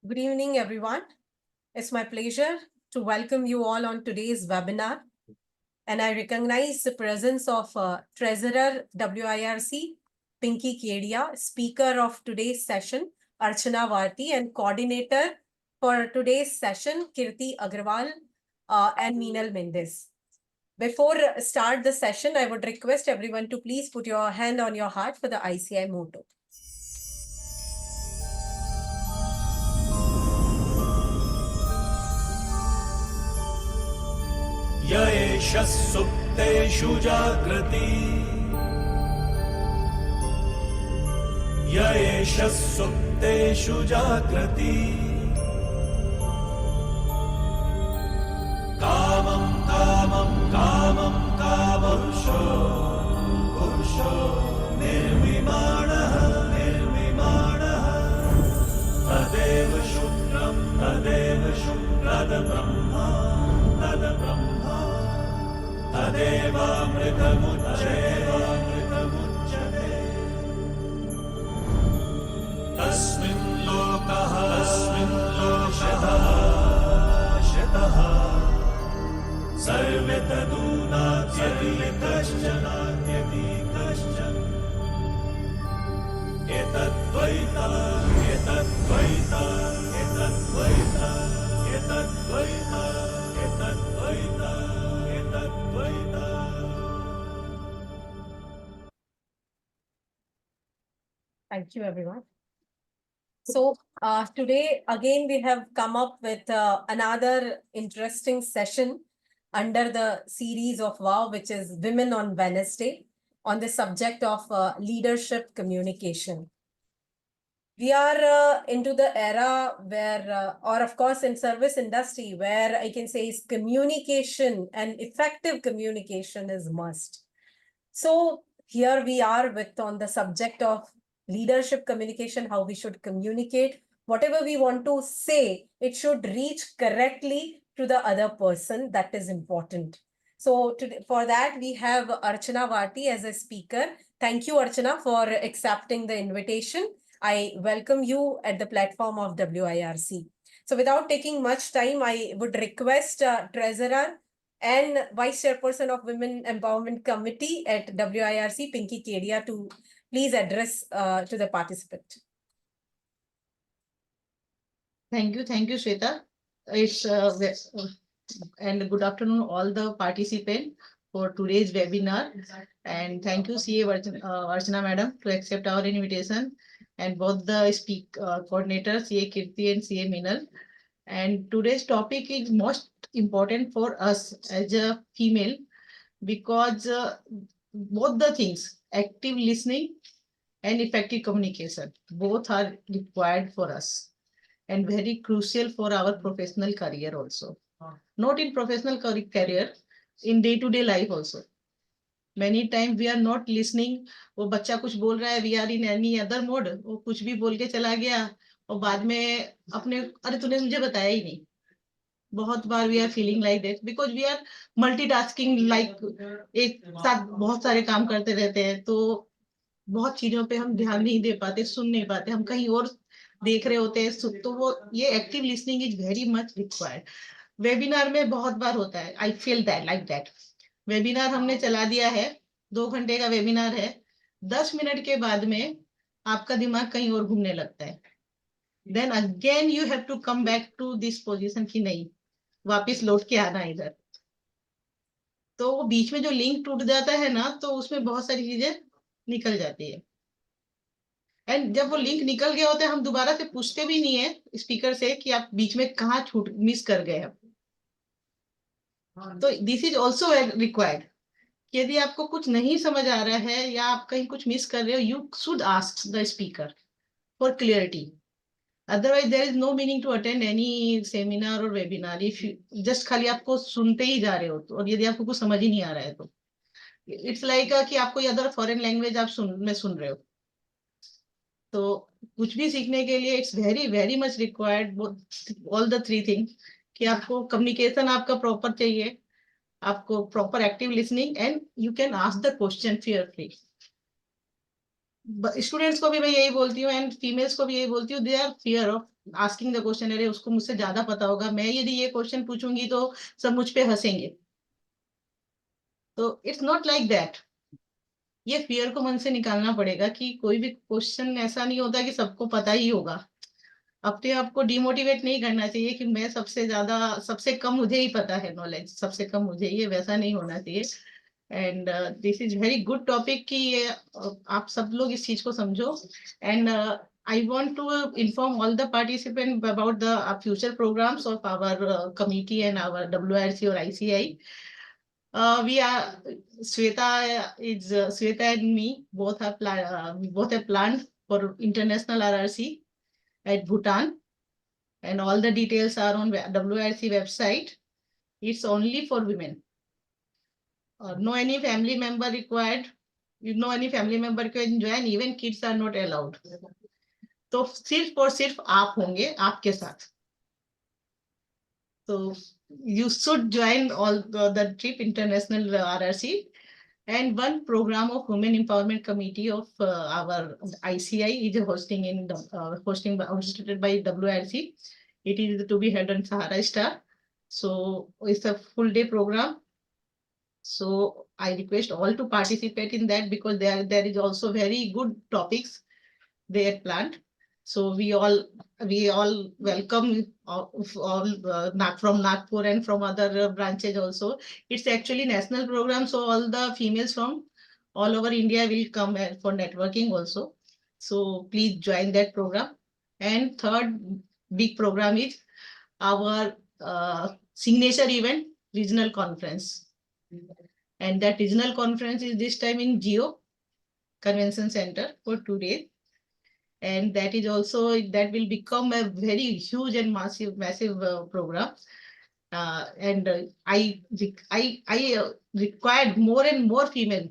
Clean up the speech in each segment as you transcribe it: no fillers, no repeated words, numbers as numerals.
Good evening, everyone. It's my pleasure to welcome you all on today's webinar. And I recognize the presence of Treasurer WIRC, Pinky Kedia, speaker of today's session, Archana Warty, and coordinator for today's session, Kirti Agrawal and Meenal Mendes. Before start the session, I would request everyone to please put your hand on your heart for the ICI motto. येष सुप्तेषु जागृति येष सुप्तेषु जागृति कामं कामं कामं कामपुरुषो पुरुषो निर्विमाणः निर्विमाणः तदेव शुक्रं तद्ब्रह्मा तद्ब्रह्मा तदेवामृतमुच्यते तस्मिन् लोकः शतः सर्वे तदूनात्यपि कश्चन एतद्वैता एतद्वैता एतद्वैता एतद्वैता एतद्वैता एतद्वैता. Thank you, everyone. So today, again, we have come up with another interesting session under the series of WOW, which is Women on Wednesday, on the subject of leadership communication. We are into the era where, or of course, in service industry, where I can say is communication and effective communication is must. So here we are with on the subject of leadership communication, how we should communicate. Whatever we want to say, it should reach correctly to the other person. That is important. So for that, we have Archana Warty as a speaker. Thank you, Archana, for accepting the invitation. I welcome you at the platform of WIRC. So without taking much time, I would request Treasurer and Vice Chairperson of Women Empowerment Committee at WIRC, Pinky Kedia, to please address to the participant. Thank you, Shweta. It's and good afternoon all the participants for today's webinar. And thank you, CA Archana Madam, to accept our invitation, and both the coordinators, CA Kirti and CA Meenal. And today's topic is most important for us as a female, because both the things, active listening and effective communication, both are required for us and very crucial for our professional career also. Not in professional career, in day-to-day life also. Many times we are not listening. वो बच्चा कुछ बोल रहा है, we are in any other mode, वो कुछ भी बोल के चला गया और बाद में अपने अरे तूने मुझे बताया ही नहीं. बहुत बार we are feeling like that because we are multitasking, like एक साथ बहुत सारे काम करते रहते हैं, तो बहुत चीजों पे हम ध्यान नहीं दे पाते, सुन नहीं पाते, हम कहीं और देख रहे होते हैं. तो वो ये active listening is very much required. Webinar में बहुत बार होता है, I feel that like that. Webinar हमने चला दिया है, 2 घंटे का वेबिनार है, 10 मिनट के बाद में आपका दिमाग कहीं और घूमने लगता है. Then again you have to come back to this position की नहीं, वापिस लौट के आना इधर. तो बीच में जो लिंक टूट जाता है ना, तो उसमें बहुत सारी चीजें निकल जाती है. एंड जब वो लिंक निकल गया होता है, हम दोबारा से पूछते भी नहीं है स्पीकर से कि आप बीच में कहाँ छूट मिस कर गए आप. तो दिस इज ऑल्सो रिक्वायर्ड. यदि आपको कुछ नहीं समझ आ रहा है या आप कहीं कुछ मिस कर रहे हो, you should ask the speaker for clarity. Otherwise there is no meaning to attend any seminar और वेबिनार इफ जस्ट खाली आपको सुनते ही जा रहे हो तो, और यदि आपको कुछ समझ ही नहीं आ रहा है तो इट्स लाइक कि आप कोई अदर फॉरेन लैंग्वेज आप सुन रहे हो. तो कुछ भी सीखने के लिए it's very very much required all the 3 things, कि आपको कम्युनिकेशन आपका प्रॉपर चाहिए, आपको proper active listening, and you can ask the question fear free. Students को भी मैं यही बोलती हूँ एंड फीमेल्स को भी यही बोलती हूँ, they are fear of asking the question, अरे उसको मुझसे ज्यादा पता होगा, मैं यदि ये क्वेश्चन पूछूंगी तो सब मुझ पे हंसेंगे। तो इट्स नॉट लाइक दैट। ये फियर को मन से निकालना पड़ेगा कि कोई भी क्वेश्चन ऐसा नहीं होता कि सबको पता ही होगा। अपने आप को डिमोटिवेट नहीं करना चाहिए कि मैं सबसे ज्यादा, सबसे कम मुझे ही पता है नॉलेज, सबसे कम मुझे, ये वैसा नहीं होना चाहिए। And this is very good topic कि ये आप सब लोग इस चीज को समझो। And I want to inform all the participant about the future programs of our committee and our WRC और ICI. We are Sweta and me both have planned for international RRC at Bhutan, and all the details are on WRC website. It's only for women. No any family member required. You know, any family member can join. Even kids are not allowed. तो सिर्फ और सिर्फ आप होंगे आपके साथ. So you should join all the trip international RRC. And one program of Women Empowerment Committee of our ICI is hosted by WRC. It is to be held on Sahara Star. So it's a full day program. So I request all to participate in that, because there is also very good topics there planned. So we all welcome all from Nagpur and from other branches also. It's actually national program, so all the females from all over India will come for networking also. So please join that program. And third big program is our signature event, regional conference. And that regional conference is this time in Geo Convention Center for 2 days. And that is also, that will become a very huge and massive program. And I required more and more female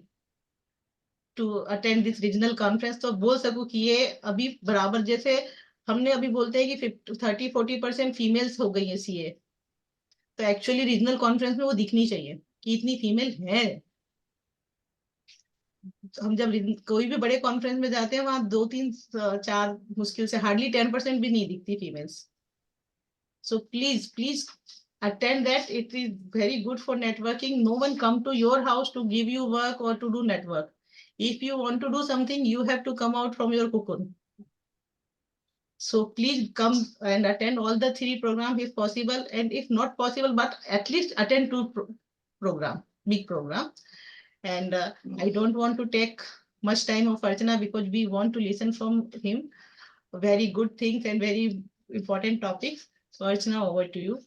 to attend this regional conference. तो बोल सकूं कि ये अभी बराबर, जैसे हमने अभी बोलते हैं कि 30-40% फीमेल्स हो गई है CA, तो एक्चुअली रीजनल कॉन्फ्रेंस में वो दिखनी चाहिए कि इतनी फीमेल है। हम जब कोई भी बड़े कॉन्फ्रेंस में जाते हैं, वहां 2-3-4 मुश्किल से, हार्डली 10% भी नहीं दिखती females. So please attend that. It is very good for networking. No one come to your house to give you work or to do network. If you want to do something, you have to come out from your cocoon. So please come and attend all the 3 programs if possible, and if not possible, but at least attend 2 big program. And I don't want to take much time of Archana, because we want to listen from him very good things and very important topics. So Archana, over to you.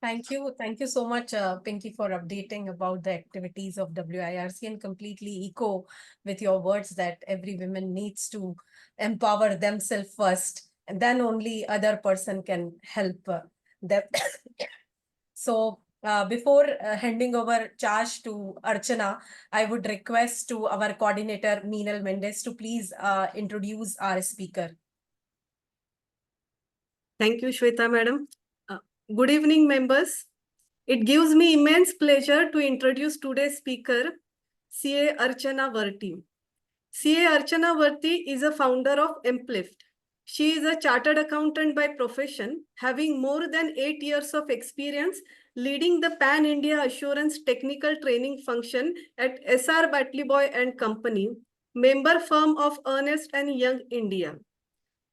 Thank you. Thank you so much, Pinky, for updating about the activities of WIRC, and completely echo with your words that every woman needs to empower themselves first, and then only other person can help them. So before handing over charge to Archana, I would request to our coordinator, Meenal Mendes, to please introduce our speaker. Thank you, Shweta madam. Good evening, members. It gives me immense pleasure to introduce today's speaker, CA Archana Warty. CA Archana Warty is a founder of Emplift. She is a chartered accountant by profession, having more than 8 years of experience leading the Pan-India Assurance Technical Training function at SR Batley and Company, member firm of Ernst & Young India.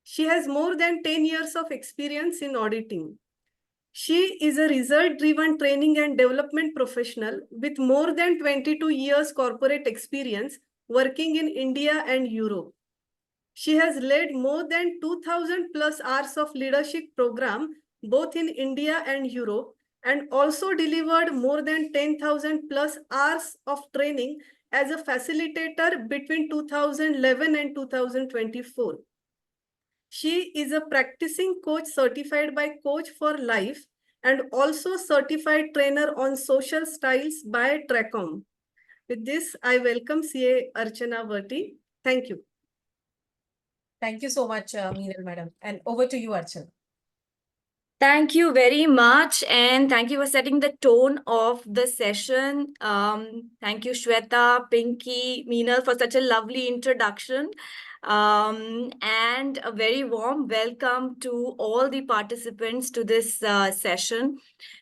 She has more than 10 years of experience in auditing. She is a result-driven training and development professional with more than 22 years corporate experience working in India and Europe. She has led more than 2,000 plus hours of leadership program both in India and Europe, and also delivered more than 10,000 plus hours of training as a facilitator between 2011 and 2024. She is a practicing coach certified by Coach for Life and also certified trainer on social styles by Tracom. With this, I welcome CA Archana Warty. Thank you. Thank you so much, Meenal madam. And over to you, Archana. Thank you very much, and thank you for setting the tone of the session. Thank you, Shweta, Pinky, Meenal, for such a lovely introduction. And a very warm welcome to all the participants to this session.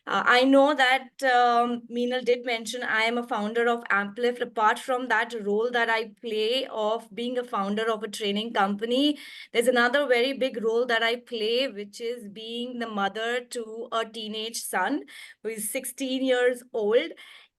I know that Meenal did mention I am a founder of Amplift. Apart from that role that I play of being a founder of a training company, there's another very big role that I play, which is being the mother to a teenage son who is 16 years old.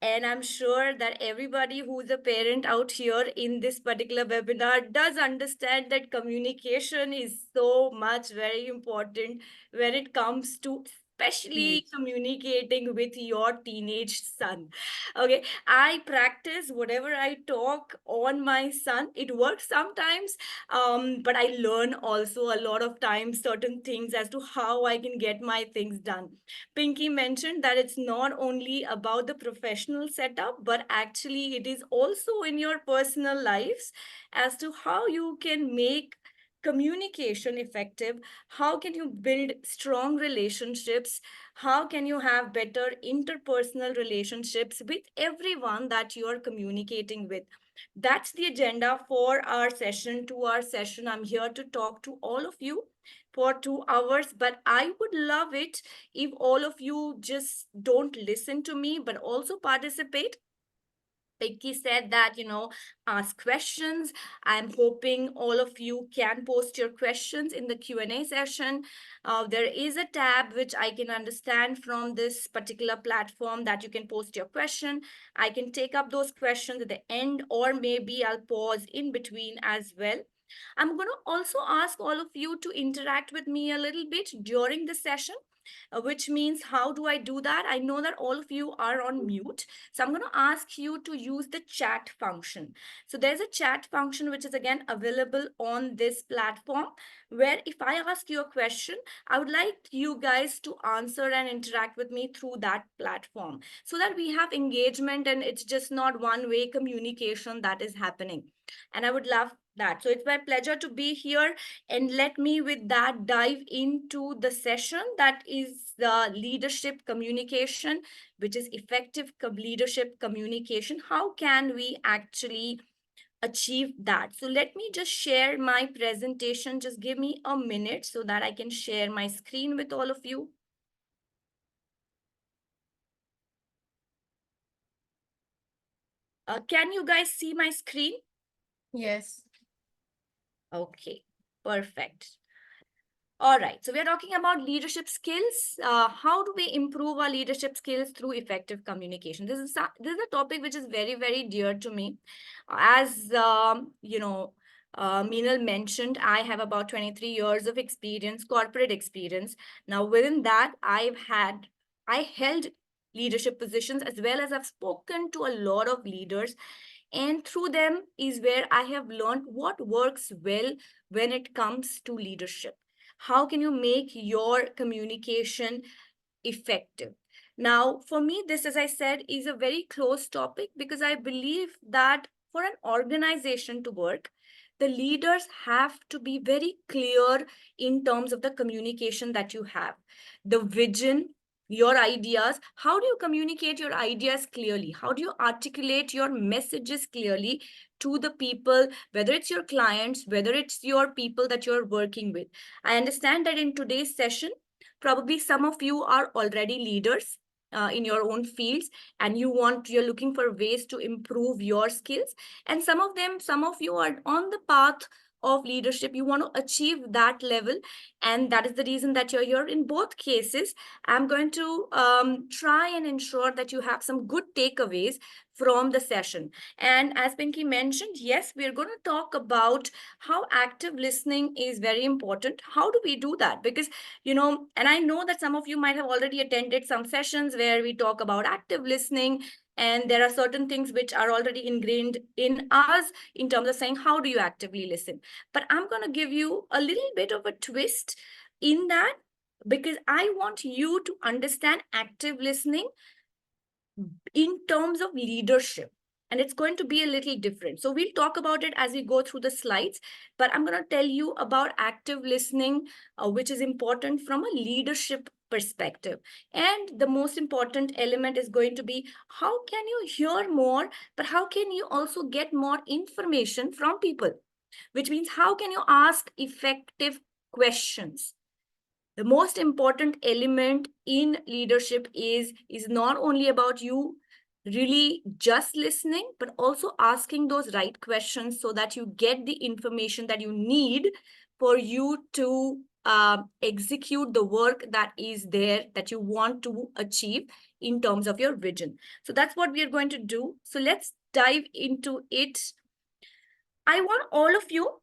And I'm sure that everybody who's a parent out here in this particular webinar does understand that communication is so much very important when it comes to especially communicating with your teenage son. Okay, I practice whatever I talk on my son. It works sometimes, but I learn also a lot of times certain things as to how I can get my things done. Pinky mentioned that it's not only about the professional setup, but actually it is also in your personal lives as to how you can make communication effective. How can you build strong relationships? How can you have better interpersonal relationships with everyone that you are communicating with? That's the agenda for our session. To our session, I'm here to talk to all of you for 2 hours, but I would love it if all of you just don't listen to me, but also participate. Pinky said that, ask questions. I'm hoping all of you can post your questions in the Q&A session. There is a tab which I can understand from this particular platform that you can post your question. I can take up those questions at the end, or maybe I'll pause in between as well. I'm going to also ask all of you to interact with me a little bit during the session, which means how do I do that? I know that all of you are on mute. So I'm going to ask you to use the chat function. So there's a chat function which is again available on this platform, where if I ask you a question, I would like you guys to answer and interact with me through that platform so that we have engagement and it's just not one-way communication that is happening. And I would love that. So it's my pleasure to be here, and let me with that dive into the session that is the leadership communication, which is effective leadership communication. How can we actually achieve that? So let me just share my presentation. Just give me a minute so that I can share my screen with all of you. Can you guys see my screen? Yes. Okay, perfect. All right, so we're talking about leadership skills. How do we improve our leadership skills through effective communication? This is a topic which is very, very dear to me. As Meenal mentioned, I have about 23 years of experience, corporate experience. Now, within that, I held leadership positions, as well as I've spoken to a lot of leaders. And through them is where I have learned what works well when it comes to leadership. How can you make your communication effective? Now, for me, this, as I said, is a very close topic, because I believe that for an organization to work, the leaders have to be very clear in terms of the communication that you have, the vision, your ideas. How do you communicate your ideas clearly? How do you articulate your messages clearly to the people, whether it's your clients, whether it's your people that you're working with? I understand that in today's session, probably some of you are already leaders in your own fields, and you're looking for ways to improve your skills. And some of you are on the path of leadership. You want to achieve that level, and that is the reason that you're here. In both cases, I'm going to try and ensure that you have some good takeaways from the session. And as Pinky mentioned, yes, we're going to talk about how active listening is very important. How do we do that? Because, and I know that some of you might have already attended some sessions where we talk about active listening, and there are certain things which are already ingrained in us in terms of saying, how do you actively listen? But I'm going to give you a little bit of a twist in that, because I want you to understand active listening in terms of leadership. And it's going to be a little different. So we'll talk about it as we go through the slides, but I'm going to tell you about active listening, which is important from a leadership perspective. And the most important element is going to be, how can you hear more, but how can you also get more information from people? which means how can you ask effective questions? The most important element in leadership is not only about you really just listening, but also asking those right questions so that you get the information that you need for you to execute the work that is there that you want to achieve in terms of your vision. So that's what we are going to do. So let's dive into it. I want all of you,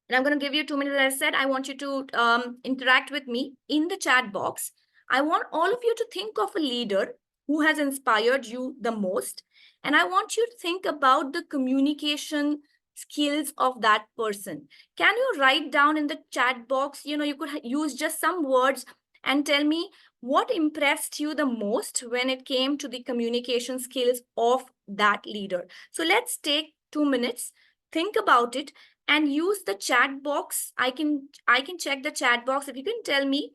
and I'm going to give you 2 minutes. As I said, I want you to interact with me in the chat box. I want all of you to think of a leader who has inspired you the most. And I want you to think about the communication skills of that person. Can you write down in the chat box, you could use just some words and tell me what impressed you the most when it came to the communication skills of that leader. So let's take 2 minutes, think about it, and use the chat box. I can check the chat box. If you can tell me,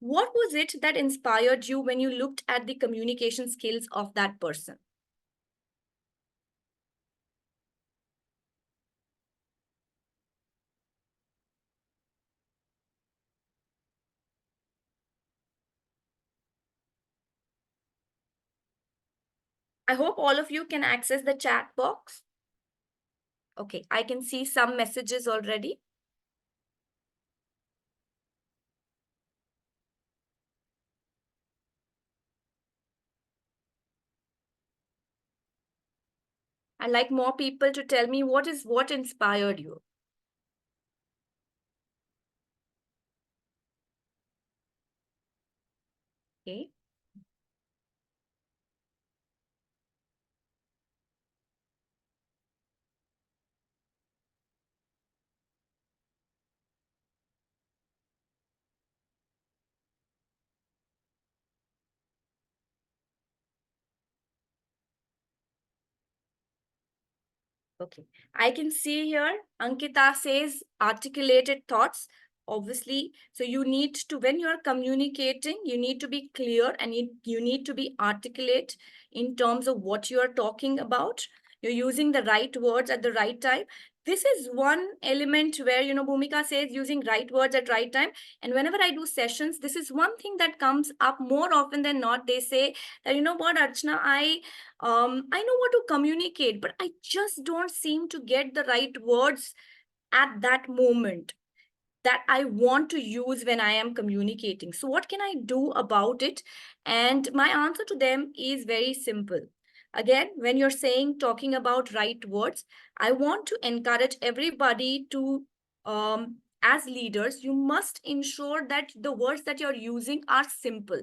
what was it that inspired you when you looked at the communication skills of that person? I hope all of you can access the chat box. Okay, I can see some messages already. I'd like more people to tell me what inspired you. Okay. Okay, I can see here, Ankita says articulated thoughts. Obviously, so you need to, when you're communicating, you need to be clear and you need to be articulate in terms of what you're talking about. You're using the right words at the right time. This is one element where, Bhumika says using right words at right time. And whenever I do sessions, this is one thing that comes up more often than not. They say that, what, Archana, I know what to communicate, but I just don't seem to get the right words at that moment that I want to use when I am communicating. So what can I do about it? And my answer to them is very simple. Again, when you're talking about right words, I want to encourage everybody to, as leaders, you must ensure that the words that you're using are simple.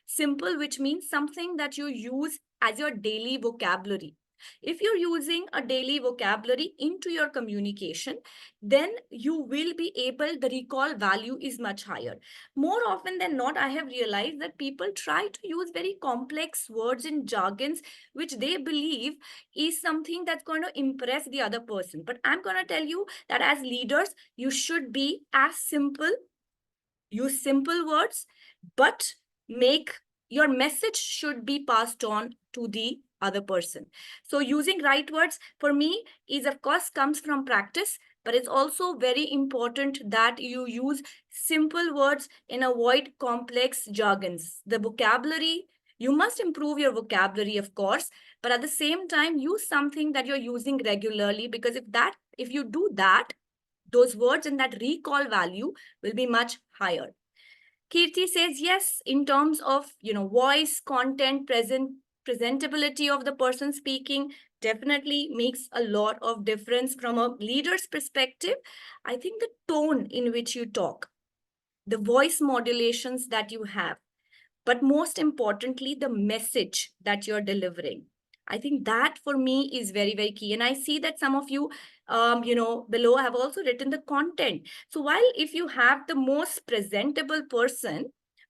Simple, which means something that you use as your daily vocabulary. If you're using a daily vocabulary into your communication, then you will be able, the recall value is much higher. More often than not, I have realized that people try to use very complex words and jargons, which they believe is something that's going to impress the other person. But I'm going to tell you that as leaders, you should be as simple, use simple words, but make your message should be passed on to the other person. So using right words for me is, of course, comes from practice, but it's also very important that you use simple words and avoid complex jargons. The vocabulary, you must improve your vocabulary, of course, but at the same time, use something that you're using regularly, because if you do that, those words and that recall value will be much higher. Kirti says, yes, in terms of, voice, content, presentability of the person speaking definitely makes a lot of difference from a leader's perspective. I think the tone in which you talk, the voice modulations that you have, but most importantly, the message that you're delivering. I think that for me is very, very key. And I see that some of you, below have also written the content. So while if you have the most presentable person,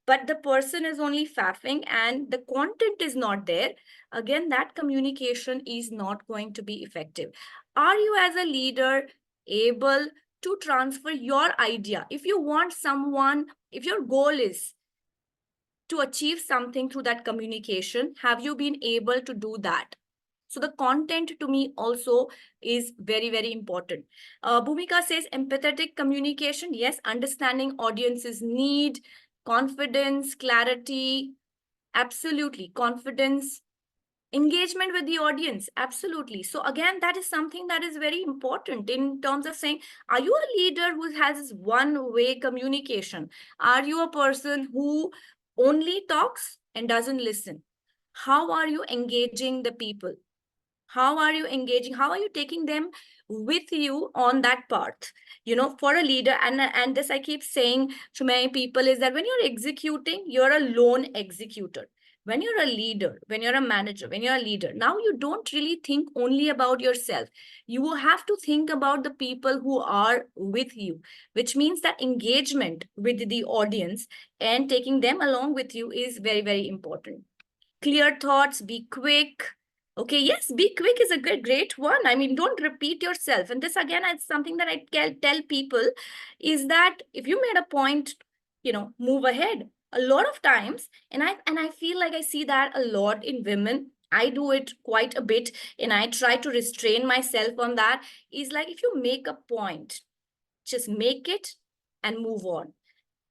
but the person is only faffing and the content is not there, again, that communication is not going to be effective. Are you as a leader able to transfer your idea? If you want someone, if your goal is to achieve something through that communication, have you been able to do that? So the content to me also is very, very important. Bhumika says empathetic communication. Yes, understanding audience's need, confidence, clarity, absolutely. Confidence, engagement with the audience, absolutely. So again, that is something that is very important in terms of saying, are you a leader who has one-way communication? Are you a person who only talks and doesn't listen? How are you engaging the people? How are you engaging? How are you taking them with you on that path? You know, for a leader, and this I keep saying to many people, is that when you're executing, you're a lone executor. When you're a leader, when you're a manager, when you're a leader, now you don't really think only about yourself. You have to think about the people who are with you, which means that engagement with the audience and taking them along with you is very, very important. Clear thoughts, be quick. Okay, yes, be quick is a great one. I mean, don't repeat yourself. And this again is something that I tell people is that if you made a point, you know, move ahead. A lot of times, and I feel like I see that a lot in women. I do it quite a bit, and I try to restrain myself on that. Is like if you make a point, just make it and move on.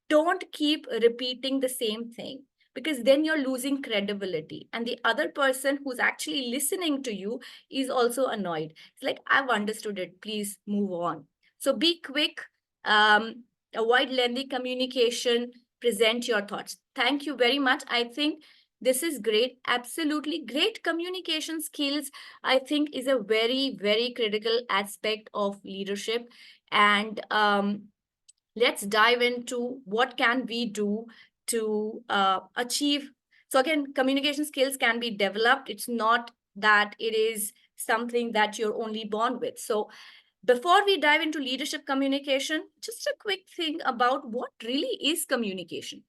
Don't keep repeating the same thing, because then you're losing credibility, and the other person who's actually listening to you is also annoyed. It's like, I've understood it, please move on. So be quick, avoid lengthy communication, present your thoughts. Thank you very much. I think this is great. Absolutely great communication skills, I think, is a very, very critical aspect of leadership. And let's dive into what can we do to achieve. So again, communication skills can be developed. It's not that it is something that you're only born with. So before we dive into leadership communication, just a quick thing about what really is communication.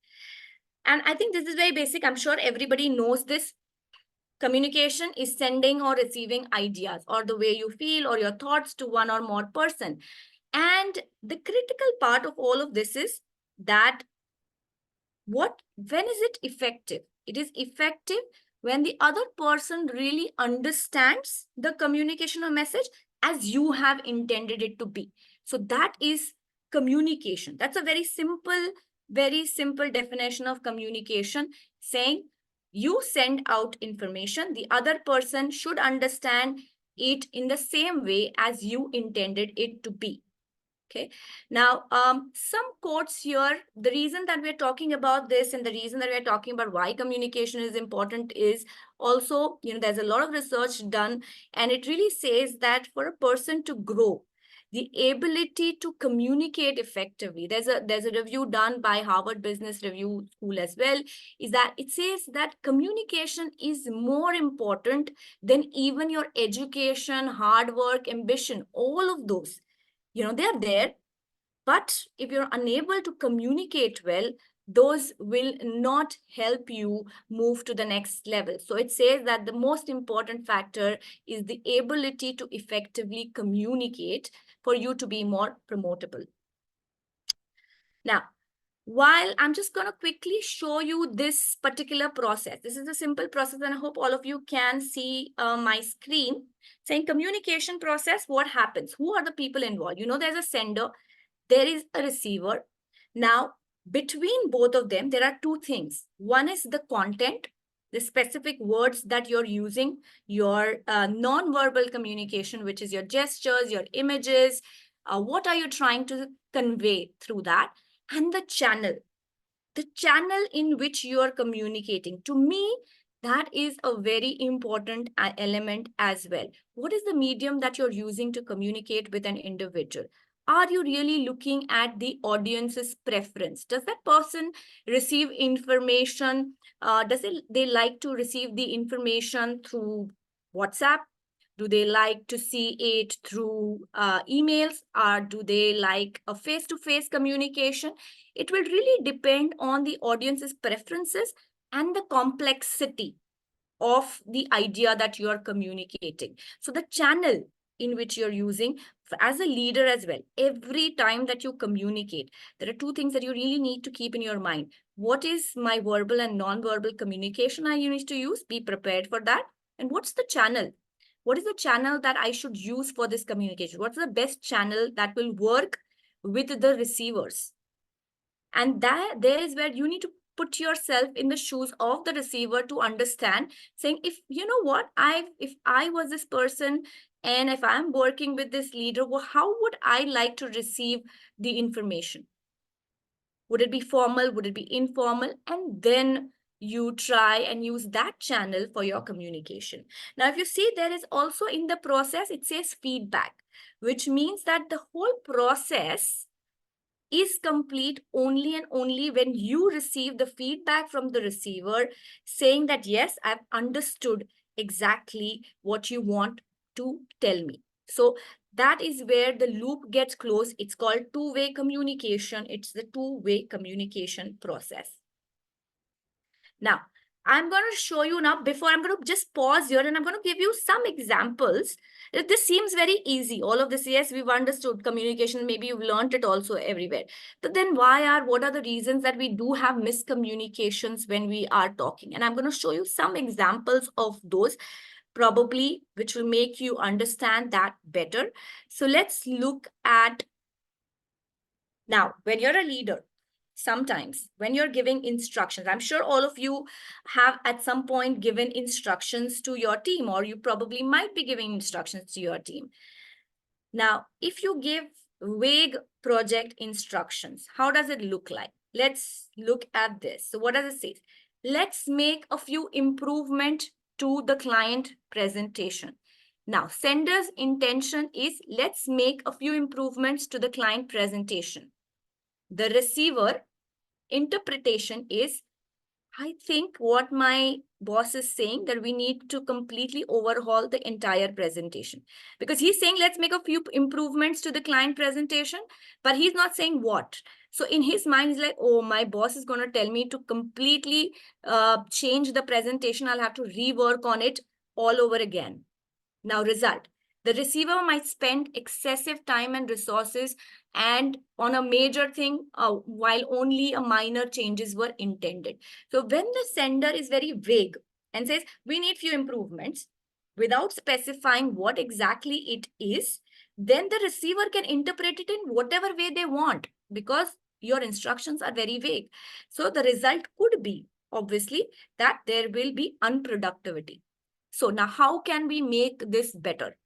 And I think this is very basic. I'm sure everybody knows this. Communication is sending or receiving ideas, or the way you feel or your thoughts to one or more person. And the critical part of all of this is that when is it effective? It is effective when the other person really understands the communication or message as you have intended it to be. So that is communication. That's a very simple definition of communication, saying you send out information, the other person should understand it in the same way as you intended it to be. Okay. Now, some quotes here. The reason that we're talking about this and the reason that we're talking about why communication is important is also, you know, there's a lot of research done, and it really says that for a person to grow, the ability to communicate effectively, there's a review done by Harvard Business Review School as well, is that it says that communication is more important than even your education, hard work, ambition, all of those. You know, they're there, but if you're unable to communicate well, those will not help you move to the next level. So it says that the most important factor is the ability to effectively communicate for you to be more promotable. Now, while I'm just going to quickly show you this particular process. This is a simple process, and I hope all of you can see my screen. Saying communication process, what happens? Who are the people involved? You know, there's a sender, there is a receiver. Now, between both of them, there are two things. One is the content, the specific words that you're using, your non-verbal communication, which is your gestures, your images. What are you trying to convey through that? And the channel in which you are communicating. To me, that is a very important element as well. What is the medium that you're using to communicate with an individual? Are you really looking at the audience's preference? Does that person receive information? Does they like to receive the information through WhatsApp? Do they like to see it through emails, or do they like a face-to-face communication? It will really depend on the audience's preferences and the complexity of the idea that you are communicating. So the channel in which you're using as a leader as well, every time that you communicate, there are two things that you really need to keep in your mind. What is my verbal and non-verbal communication I need to use? Be prepared for that. And what's the channel? What is the channel that I should use for this communication? What's the best channel that will work with the receivers? And there is where you need to put yourself in the shoes of the receiver to understand, saying, if you know what, if I was this person and if I'm working with this leader, well, how would I like to receive the information? Would it be formal? Would it be informal? And then you try and use that channel for your communication. Now, if you see, there is also in the process, it says feedback, which means that the whole process is complete only and only when you receive the feedback from the receiver saying that, yes, I've understood exactly what you want to tell me. So that is where the loop gets closed. It's called two-way communication. It's the two-way communication process. Now, I'm going to show you now, before I'm going to just pause here and I'm going to give you some examples. This seems very easy. All of this, yes, we've understood communication. Maybe you've learned it also everywhere. But then what are the reasons that we do have miscommunications when we are talking? And I'm going to show you some examples of those, probably, which will make you understand that better. So let's look at now, when you're a leader, sometimes when you're giving instructions, I'm sure all of you have at some point given instructions to your team, or you probably might be giving instructions to your team. Now, if you give vague project instructions, how does it look like? Let's look at this. So what does it say? Let's make a few improvements to the client presentation. Now, sender's intention is let's make a few improvements to the client presentation. The receiver interpretation is, I think what my boss is saying, that we need to completely overhaul the entire presentation. Because he's saying, let's make a few improvements to the client presentation, but he's not saying what. So in his mind, he's like, oh, my boss is going to tell me to completely change the presentation. I'll have to rework on it all over again. Now, result. The receiver might spend excessive time and resources and on a major thing while only a minor changes were intended. So when the sender is very vague and says, we need few improvements without specifying what exactly it is, then the receiver can interpret it in whatever way they want because your instructions are very vague. So the result could be, obviously, that there will be unproductivity. So now how can we make this better?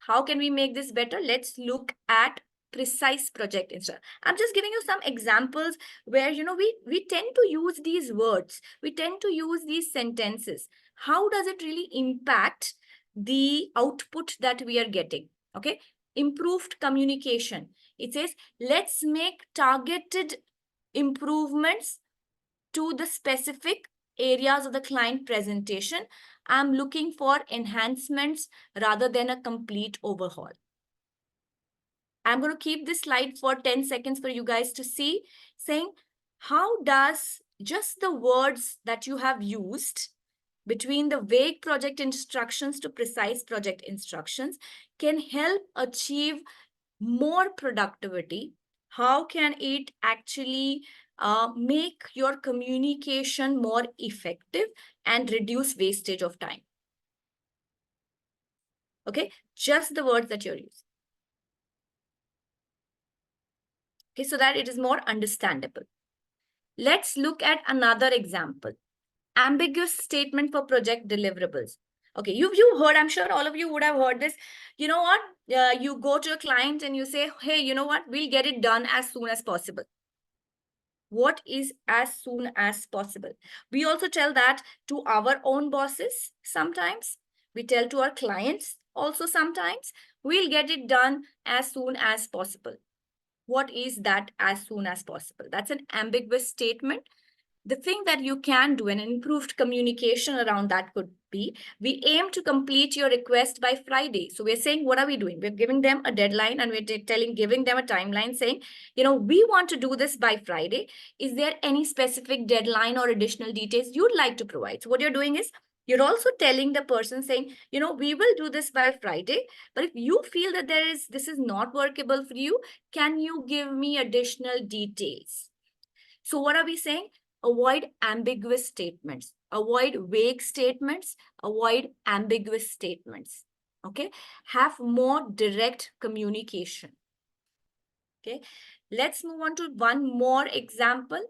How can we make this better? Let's look at precise project instruction. I'm just giving you some examples where, you know, we tend to use these words. We tend to use these sentences. How does it really impact the output that we are getting? Okay. Improved communication. It says, let's make targeted improvements to the specific areas of the client presentation. I'm looking for enhancements rather than a complete overhaul. I'm going to keep this slide for 10 seconds for you guys to see, saying how does just the words that you have used between the vague project instructions to precise project instructions can help achieve more productivity. How can it actually make your communication more effective and reduce wastage of time? Okay, just the words that you're using. Okay, so that it is more understandable. Let's look at another example. Ambiguous statement for project deliverables. Okay, you've heard, I'm sure all of you would have heard this. You know what? You go to a client and you say, hey, you know what? We'll get it done as soon as possible. What is as soon as possible? We also tell that to our own bosses sometimes. We tell to our clients also sometimes. We'll get it done as soon as possible. What is that as soon as possible? That's an ambiguous statement. The thing that you can do, an improved communication around that could be, we aim to complete your request by Friday. So we're saying, what are we doing? We're giving them a deadline and we're giving them a timeline saying, you know, we want to do this by Friday. Is there any specific deadline or additional details you'd like to provide? So what you're doing is, you're also telling the person saying, you know, we will do this by Friday, but if you feel that this is not workable for you, can you give me additional details? So what are we saying? Avoid ambiguous statements, avoid vague statements, avoid ambiguous statements. Okay, have more direct communication. Okay, let's move on to one more example.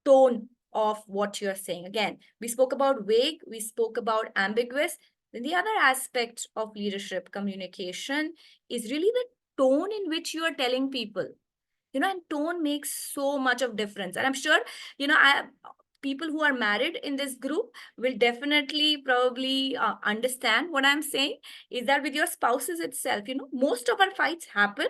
Tone of what you're saying. Again, we spoke about vague, we spoke about ambiguous. Then the other aspect of leadership communication is really the tone in which you are telling people. And tone makes so much of difference. And I'm sure, people who are married in this group will definitely probably understand what I'm saying is that with your spouses itself, most of our fights happen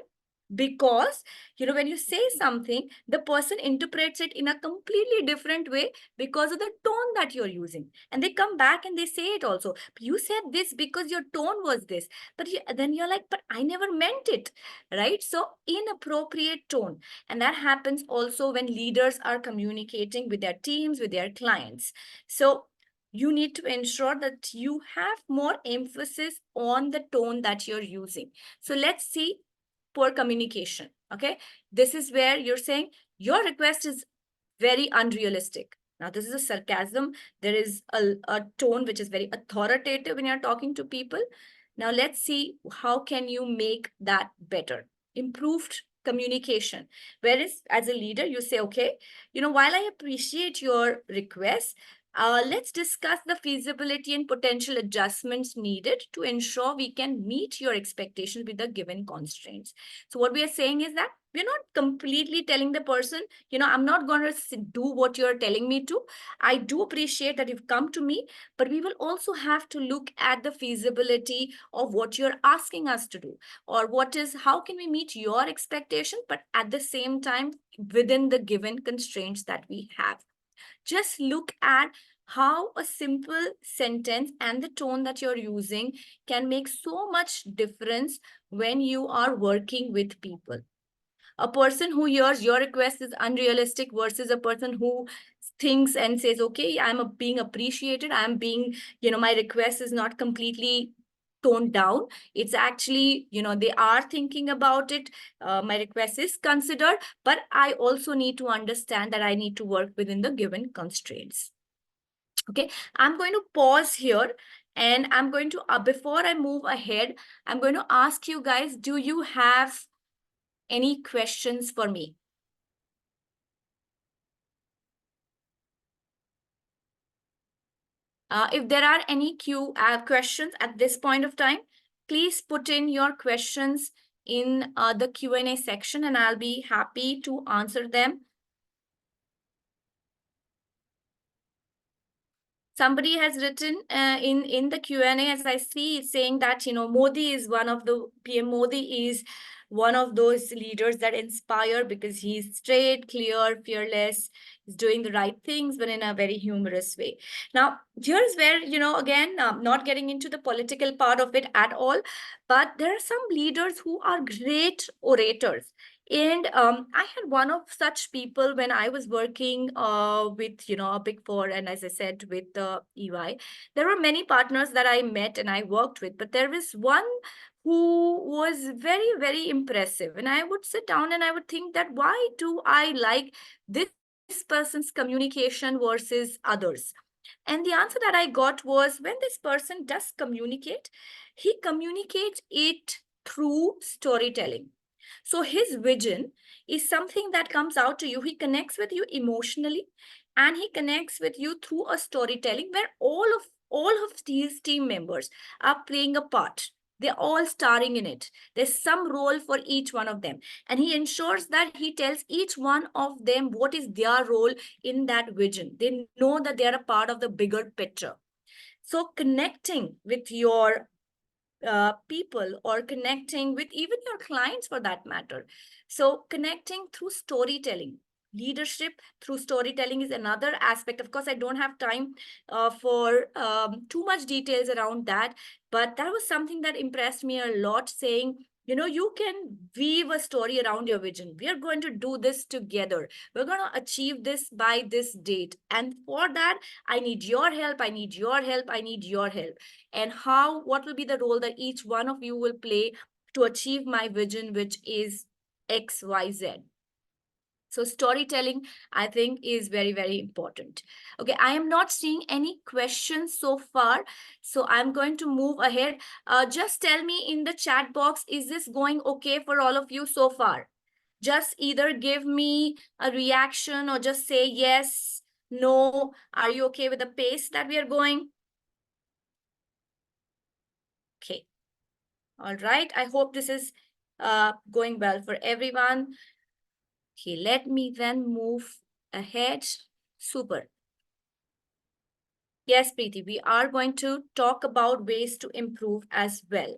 because when you say something, the person interprets it in a completely different way because of the tone that you're using, and they come back and they say it also. You said this because your tone was this, but then you're like, but I never meant it, right? So inappropriate tone. And that happens also when leaders are communicating with their teams, with their clients. So you need to ensure that you have more emphasis on the tone that you're using. So let's see poor communication. Okay, this is where you're saying your request is very unrealistic. Now, this is a sarcasm. There is a tone which is very authoritative when you're talking to people. Now, let's see how can you make that better. Improved communication. Whereas as a leader, you say, okay, while I appreciate your request, let's discuss the feasibility and potential adjustments needed to ensure we can meet your expectations with the given constraints. So what we are saying is that we're not completely telling the person, I'm not going to do what you're telling me to. I do appreciate that you've come to me, but we will also have to look at the feasibility of what you're asking us to do, or how can we meet your expectation, but at the same time, within the given constraints that we have. Just look at how a simple sentence and the tone that you're using can make so much difference when you are working with people. A person who hears your request is unrealistic versus a person who thinks and says, okay, being appreciated. My request is not completely toned down. It's actually, they are thinking about it. My request is considered, but I also need to understand that I need to work within the given constraints. Okay, I'm going to pause here, and I'm going to, before I move ahead, I'm going to ask you guys, do you have any questions for me? If there are any questions at this point of time, please put in your questions in the Q&A section, and I'll be happy to answer them. Somebody has written in the Q&A, as I see, saying that, Modi is PM Modi is one of those leaders that inspire because he's straight, clear, fearless, he's doing the right things, but in a very humorous way. Now, here's where, again, not getting into the political part of it at all, but there are some leaders who are great orators. And I had one of such people when I was working with, a Big Four, and as I said, with EY. There were many partners that I met and I worked with, but there was one who was very, very impressive. And I would sit down and I would think that why do I like this person's communication versus others? And the answer that I got was, when this person does communicate, he communicates it through storytelling. So his vision is something that comes out to you. He connects with you emotionally, and he connects with you through a storytelling where all of these team members are playing a part. They're all starring in it. There's some role for each one of them. And he ensures that he tells each one of them what is their role in that vision. They know that they're a part of the bigger picture. So connecting with your people, or connecting with even your clients for that matter. So connecting through storytelling. Leadership through storytelling is another aspect. Of course, I don't have time for too much details around that, but that was something that impressed me a lot, saying, you can weave a story around your vision. We are going to do this together. We're going to achieve this by this date. And for that, I need your help. I need your help. I need your help. And what will be the role that each one of you will play to achieve my vision, which is XYZ. So storytelling, I think, is very, very important. Okay, I am not seeing any questions so far, so I'm going to move ahead. Just tell me in the chat box, is this going okay for all of you so far? Just either give me a reaction or just say yes, no. Are you okay with the pace that we are going? Okay. All right. I hope this is going well for everyone. Okay, let me then move ahead. Super. Yes, Preeti, we are going to talk about ways to improve as well.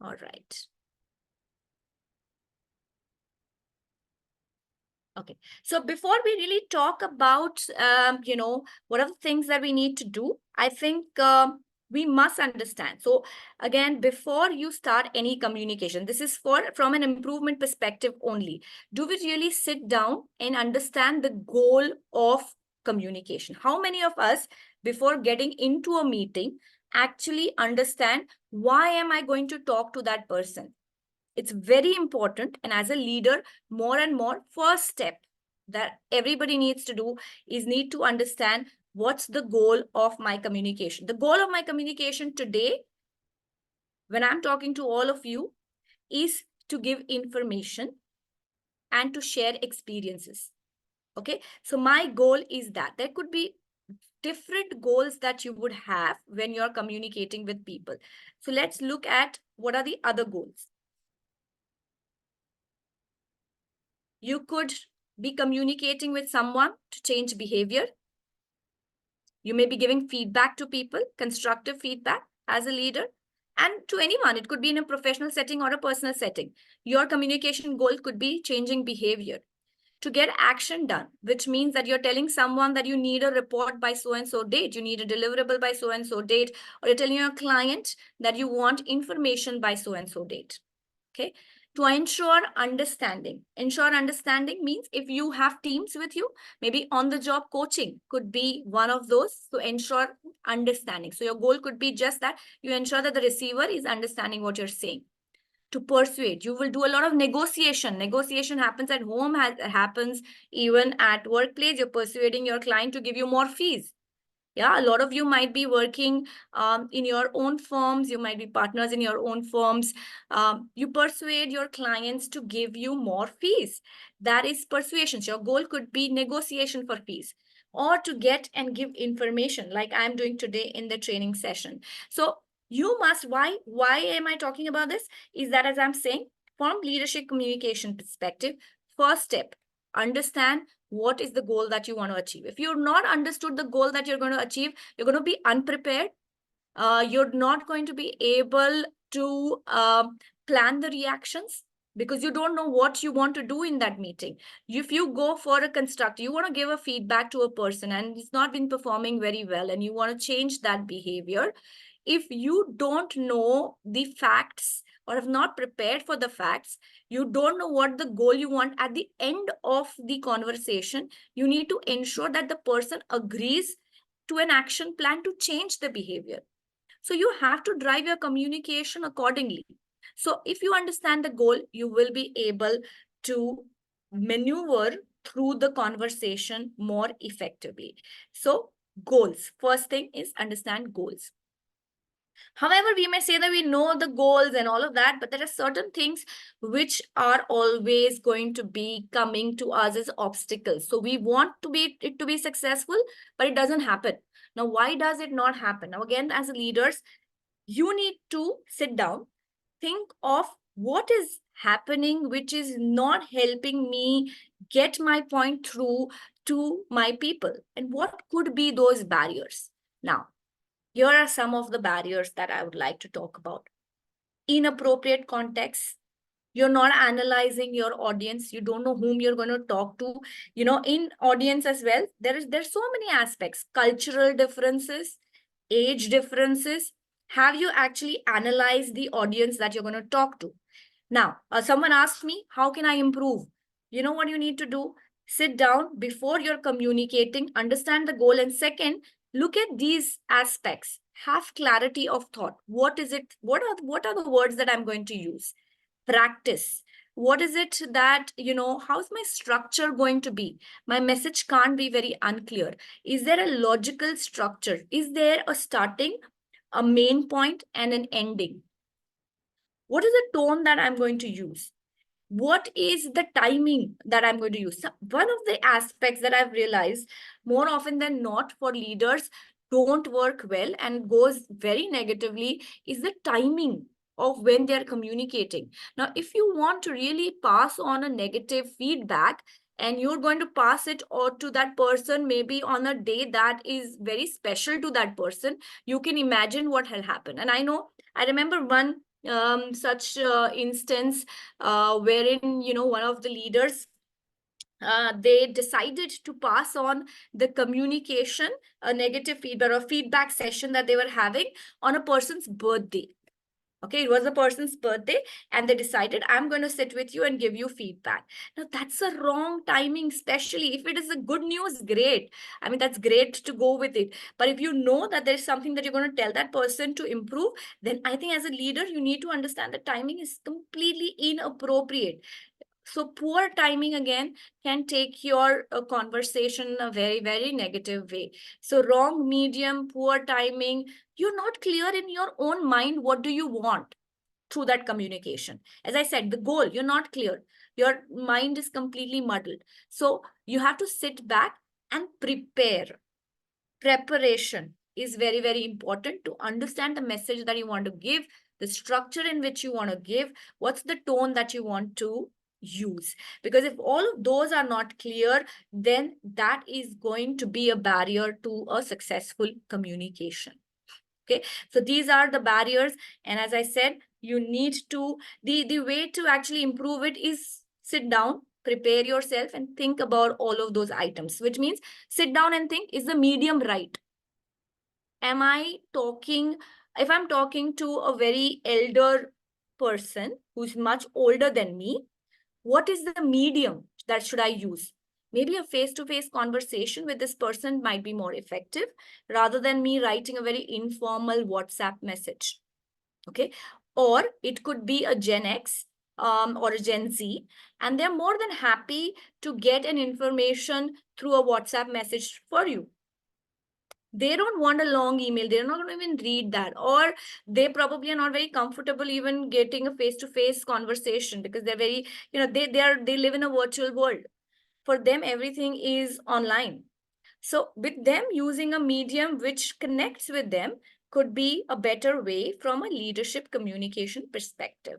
All right. Okay, so before we really talk about, what are the things that we need to do, I think we must understand. So again, before you start any communication, this is from an improvement perspective only. Do we really sit down and understand the goal of communication? How many of us, before getting into a meeting, actually understand why am I going to talk to that person? It's very important. And as a leader, more and more, first step that everybody needs to do is need to understand what's the goal of my communication. The goal of my communication today, when I'm talking to all of you, is to give information and to share experiences. Okay, so my goal is that there could be different goals that you would have when you're communicating with people. So let's look at what are the other goals. You could be communicating with someone to change behavior. You may be giving feedback to people, constructive feedback as a leader, and to anyone. It could be in a professional setting or a personal setting. Your communication goal could be changing behavior. To get action done, which means that you're telling someone that you need a report by so-and-so date, you need a deliverable by so-and-so date, or you're telling your client that you want information by so-and-so date. Okay. To ensure understanding. Ensure understanding means if you have teams with you, maybe on-the-job coaching could be one of those to ensure understanding. So your goal could be just that you ensure that the receiver is understanding what you're saying. To persuade, you will do a lot of negotiation. Negotiation happens at home, happens even at workplace. You're persuading your client to give you more fees. Yeah, a lot of you might be working in your own firms. You might be partners in your own firms. You persuade your clients to give you more fees. That is persuasion. So your goal could be negotiation for fees or to get and give information like I'm doing today in the training session. So you must, why am I talking about this? Is that, as I'm saying, from leadership communication perspective, first step, understand what is the goal that you want to achieve. If you're not understood the goal that you're going to achieve, you're going to be unprepared. You're not going to be able to plan the reactions because you don't know what you want to do in that meeting. If you go for a construct, you want to give a feedback to a person and it's not been performing very well and you want to change that behavior. If you don't know the facts or have not prepared for the facts, you don't know what the goal you want at the end of the conversation, you need to ensure that the person agrees to an action plan to change the behavior. So you have to drive your communication accordingly. So if you understand the goal, you will be able to maneuver through the conversation more effectively. So goals, first thing is understand goals. However, we may say that we know the goals and all of that, but there are certain things which are always going to be coming to us as obstacles. So we want it to be successful, but it doesn't happen. Now, why does it not happen? Now, again, as leaders, you need to sit down, think of what is happening, which is not helping me get my point through to my people, and what could be those barriers. Now, here are some of the barriers that I would like to talk about. Inappropriate context. You're not analyzing your audience. You don't know whom you're going to talk to. In audience as well, there's so many aspects. Cultural differences, age differences. Have you actually analyzed the audience that you're going to talk to? Now, someone asked me, how can I improve? You know what you need to do? Sit down before you're communicating, understand the goal. And second, look at these aspects. Have clarity of thought. What is it? What are the words that I'm going to use? Practice. what is it that, how's my structure going to be? My message can't be very unclear. Is there a logical structure? Is there a starting, a main point, and an ending? What is the tone that I'm going to use? What is the timing that I'm going to use? So one of the aspects that I've realized more often than not for leaders don't work well and goes very negatively is the timing of when they're communicating. Now, if you want to really pass on a negative feedback and you're going to pass it or to that person, maybe on a day that is very special to that person, you can imagine what will happen. And I remember one such instance wherein one of the leaders they decided to pass on the communication, a negative feedback or feedback session that they were having on a person's birthday. Okay, it was a person's birthday, and they decided, I'm going to sit with you and give you feedback. Now, that's a wrong timing, especially if it is a good news, great. I mean, that's great to go with it. But if you know that there's something that you're going to tell that person to improve, then I think as a leader, you need to understand that timing is completely inappropriate. So poor timing again can take your conversation in a very, very negative way. So wrong medium, poor timing, you're not clear in your own mind. What do you want through that communication? As I said, the goal, you're not clear. Your mind is completely muddled. So you have to sit back and prepare. Preparation is very, very important to understand the message that you want to give, the structure in which you want to give, what's the tone that you want to use. Because if all of those are not clear, then that is going to be a barrier to a successful communication. Okay, so these are the barriers. And as I said, you need to, the way to actually improve it is sit down, prepare yourself, and think about all of those items, which means sit down and think, is the medium right? Am I talking, if I'm talking to a very elder person who's much older than me, what is the medium that should I use? Maybe a face-to-face conversation with this person might be more effective rather than me writing a very informal WhatsApp message. Okay. Or it could be a Gen X or a Gen Z, and they're more than happy to get an information through a WhatsApp message for you. They don't want a long email. They're not going to even read that. Or they probably are not very comfortable even getting a face-to-face conversation because they're very, they live in a virtual world. For them, everything is online. So with them, using a medium which connects with them could be a better way from a leadership communication perspective.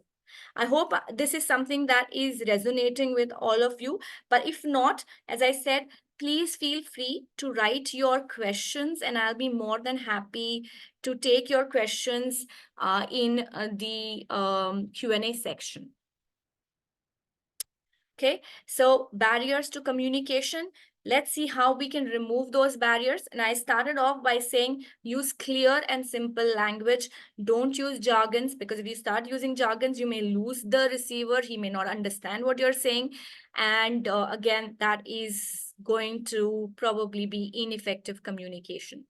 I hope this is something that is resonating with all of you. But if not, as I said, please feel free to write your questions, and I'll be more than happy to take your questions in the Q&A section. Okay, so barriers to communication. Let's see how we can remove those barriers. And I started off by saying use clear and simple language. Don't use jargons, because if you start using jargons, you may lose the receiver. He may not understand what you're saying. And again, that is going to probably be ineffective communication.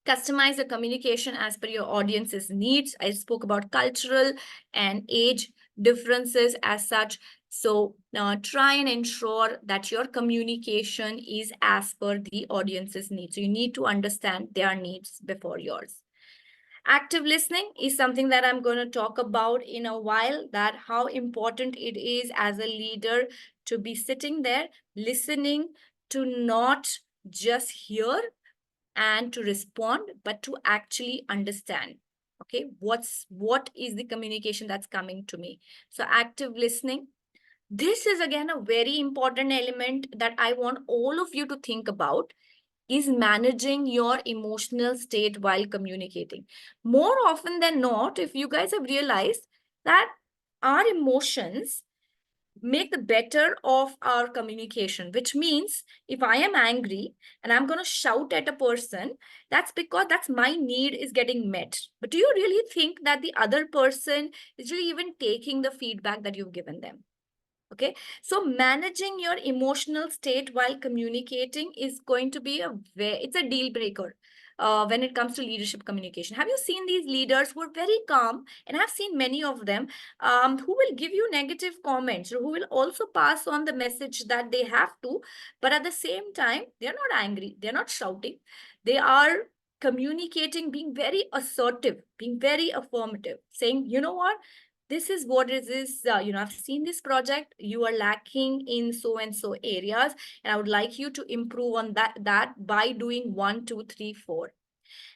Customize the communication as per your audience's needs. I spoke about cultural and age differences as such. So try and ensure that your communication is as per the audience's needs. So you need to understand their needs before yours. Active listening is something that I'm going to talk about in a while, that how important it is as a leader to be sitting there, listening, to not just hear and to respond, but to actually understand. Okay, what is the communication that's coming to me? So active listening. This is again a very important element that I want all of you to think about, is managing your emotional state while communicating. More often than not, if you guys have realized that our emotions make the better of our communication, which means if I am angry and I'm going to shout at a person, that's because that's my need is getting met. But do you really think that the other person is really even taking the feedback that you've given them? Okay, so managing your emotional state while communicating is going to be it's a deal breaker. when it comes to leadership communication. Have you seen these leaders who are very calm, and I've seen many of them, who will give you negative comments, or who will also pass on the message that they have to, but at the same time, they're not angry, they're not shouting, they are communicating, being very assertive, being very affirmative, saying, you know what, this is what it is, I've seen this project, you are lacking in so and so areas, and I would like you to improve on that by doing 1, 2, 3, 4.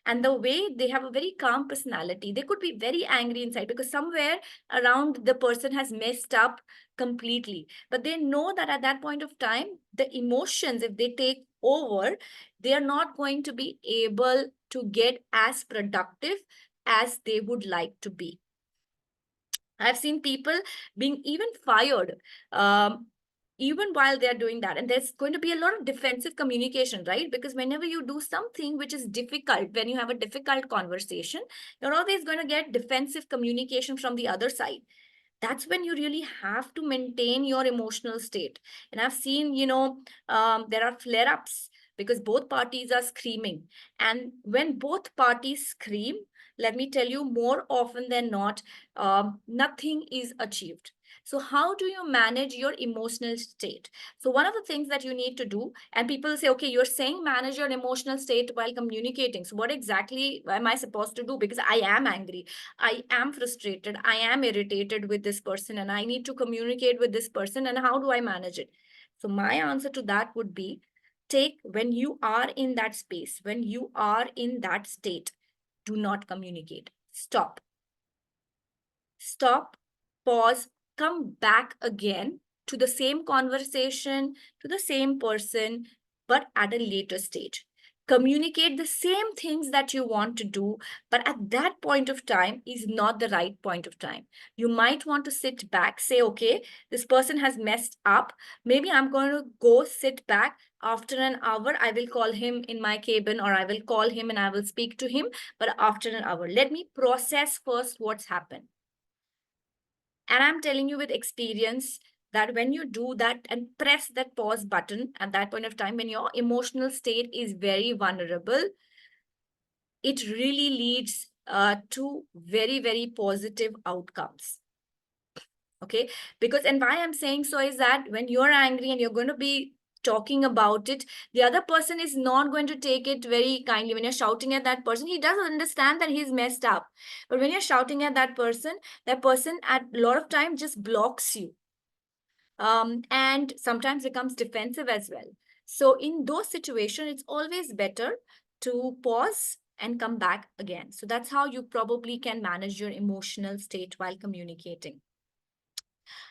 And the way they have a very calm personality, they could be very angry inside because somewhere around the person has messed up completely, but they know that at that point of time, the emotions, if they take over, they are not going to be able to get as productive as they would like to be. I've seen people being even fired, even while they're doing that. And there's going to be a lot of defensive communication, right? Because whenever you do something which is difficult, when you have a difficult conversation, you're always going to get defensive communication from the other side. That's when you really have to maintain your emotional state. And I've seen, there are flare-ups because both parties are screaming. And when both parties scream, let me tell you, more often than not, nothing is achieved. So how do you manage your emotional state? So one of the things that you need to do, and people say, okay, you're saying manage your emotional state while communicating. So what exactly am I supposed to do? Because I am angry, I am frustrated, I am irritated with this person, and I need to communicate with this person. And how do I manage it? So my answer to that would be, when you are in that space, when you are in that state, do not communicate. Stop. Stop, pause, come back again to the same conversation, to the same person, but at a later stage. Communicate the same things that you want to do, but at that point of time is not the right point of time. You might want to sit back, say, okay, this person has messed up. Maybe I'm going to go sit back. After an hour, I will call him in my cabin, or I will call him and I will speak to him. But after an hour, let me process first what's happened. And I'm telling you with experience that when you do that and press that pause button at that point of time, when your emotional state is very vulnerable, it really leads to very, very positive outcomes. Okay, because, and why I'm saying so is that when you're angry and you're going to be talking about it, the other person is not going to take it very kindly. When you're shouting at that person, he doesn't understand that he's messed up. But when you're shouting at that person at a lot of time just blocks you, and sometimes becomes defensive as well. So in those situations, it's always better to pause and come back again. So that's how you probably can manage your emotional state while communicating.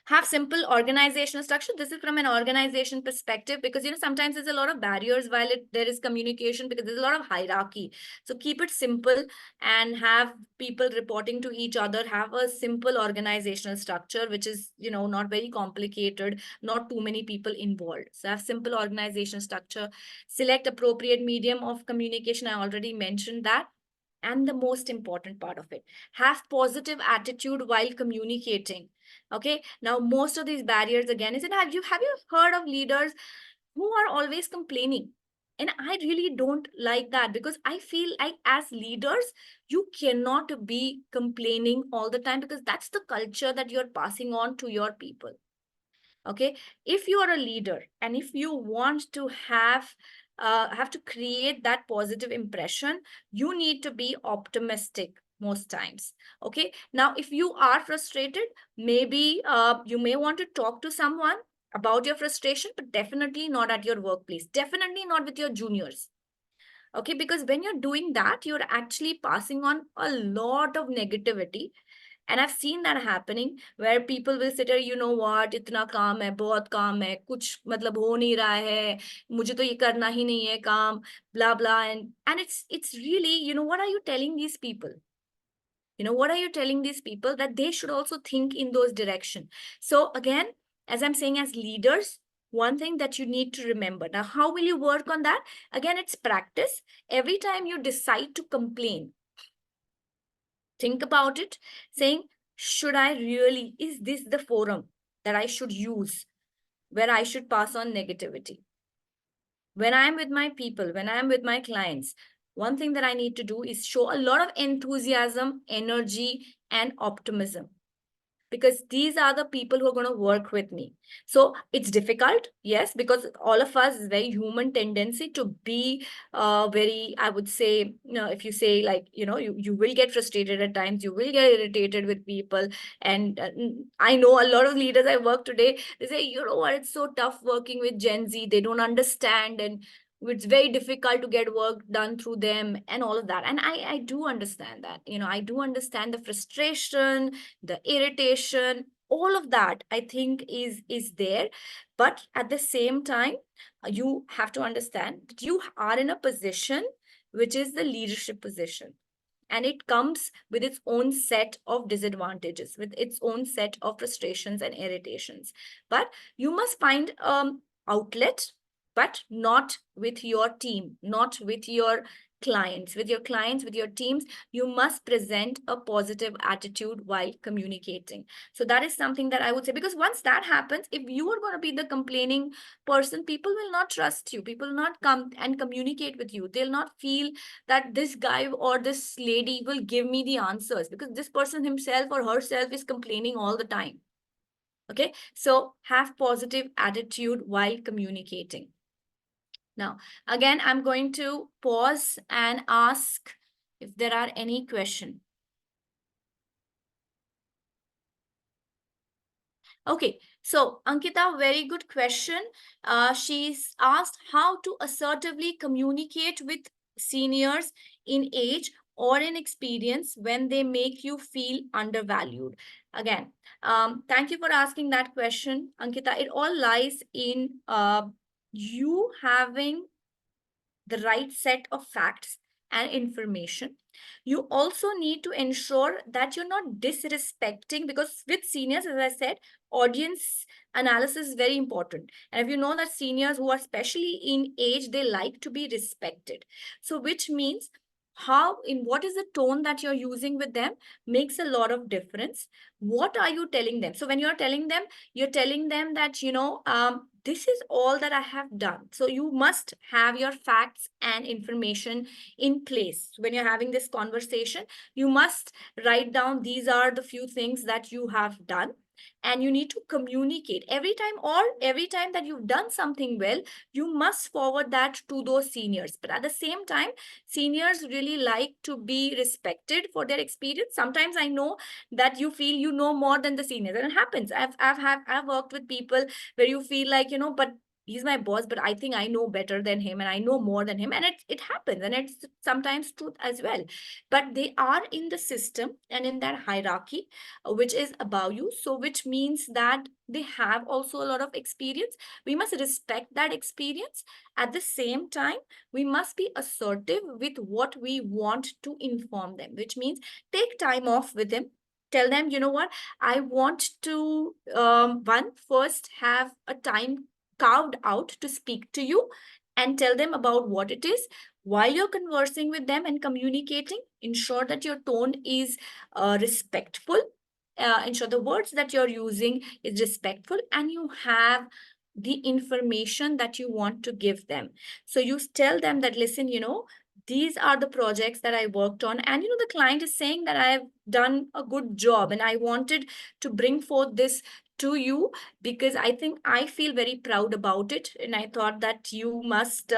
Have simple organizational structure. This is from an organization perspective, because sometimes there's a lot of barriers while there is communication, because there's a lot of hierarchy. So keep it simple and have people reporting to each other. Have a simple organizational structure, which is not very complicated, not too many people involved. So have simple organizational structure. Select appropriate medium of communication. I already mentioned that. And the most important part of it, have positive attitude while communicating. Okay, now most of these barriers again is, have you heard of leaders who are always complaining? And I really don't like that, because I feel like as leaders, you cannot be complaining all the time, because that's the culture that you're passing on to your people. Okay, if you are a leader and if you want to have to create that positive impression, you need to be optimistic most times. Okay, now if you are frustrated, maybe you may want to talk to someone about your frustration, but definitely not at your workplace, definitely not with your juniors. Okay, because when you're doing that, you're actually passing on a lot of negativity. And I've seen that happening, where people will sit here, you know what, इतना काम है, बहुत काम है, कुछ मतलब हो नहीं रहा है, मुझे तो ये करना ही नहीं है काम, blah blah, and it's really, what are you telling these people? What are you telling these people? That they should also think in those directions. So again, as I'm saying, as leaders, one thing that you need to remember. Now, how will you work on that? Again, it's practice. Every time you decide to complain, think about it, saying, is this the forum that I should use, where I should pass on negativity? When I'm with my people, when I'm with my clients, one thing that I need to do is show a lot of enthusiasm, energy, and optimism, because these are the people who are going to work with me. So it's difficult, yes, because all of us is very human tendency to be very, I would say, if you say like, you will get frustrated at times, you will get irritated with people. And I know a lot of leaders I work today, they say, you know what, it's so tough working with Gen Z. They don't understand, and it's very difficult to get work done through them and all of that. And I do understand that. I do understand the frustration, the irritation, all of that, I think is there. But at the same time, you have to understand that you are in a position which is the leadership position, and it comes with its own set of disadvantages, with its own set of frustrations and irritations. But you must find outlet, but not with your team, not with your clients. With your clients, with your teams, you must present a positive attitude while communicating. So that is something that I would say, because once that happens, if you are going to be the complaining person, people will not trust you. People will not come and communicate with you. They'll not feel that this guy or this lady will give me the answers, because this person himself or herself is complaining all the time. Okay, so have positive attitude while communicating. Now, again, I'm going to pause and ask if there are any questions. Okay, so Ankita, very good question. She's asked how to assertively communicate with seniors in age or in experience when they make you feel undervalued. Again, thank you for asking that question, Ankita. It all lies in you having the right set of facts and information. You also need to ensure that you're not disrespecting, because with seniors, as I said, audience analysis is very important. And if you know that seniors who are especially in age, they like to be respected. So which means what is the tone that you're using with them makes a lot of difference. What are you telling them? So when you're telling them that, this is all that I have done. So you must have your facts and information in place. When you're having this conversation, you must write down, these are the few things that you have done. And you need to communicate every time that you've done something well, you must forward that to those seniors. But at the same time, seniors really like to be respected for their experience. Sometimes I know that you feel you know more than the seniors, and it happens. I've worked with people where you feel like, but he's my boss, but I think I know better than him and I know more than him. And it happens, and it's sometimes truth as well. But they are in the system and in that hierarchy, which is above you. So which means that they have also a lot of experience. We must respect that experience. At the same time, we must be assertive with what we want to inform them, which means take time off with them. Tell them, you know what, I want to first have a time carved out to speak to you, and tell them about what it is. While you're conversing with them and communicating, ensure that your tone is respectful. Ensure the words that you're using is respectful, and you have the information that you want to give them. So you tell them that, listen, these are the projects that I worked on, and the client is saying that I have done a good job, and I wanted to bring forth this to you because I think I feel very proud about it, and I thought that you must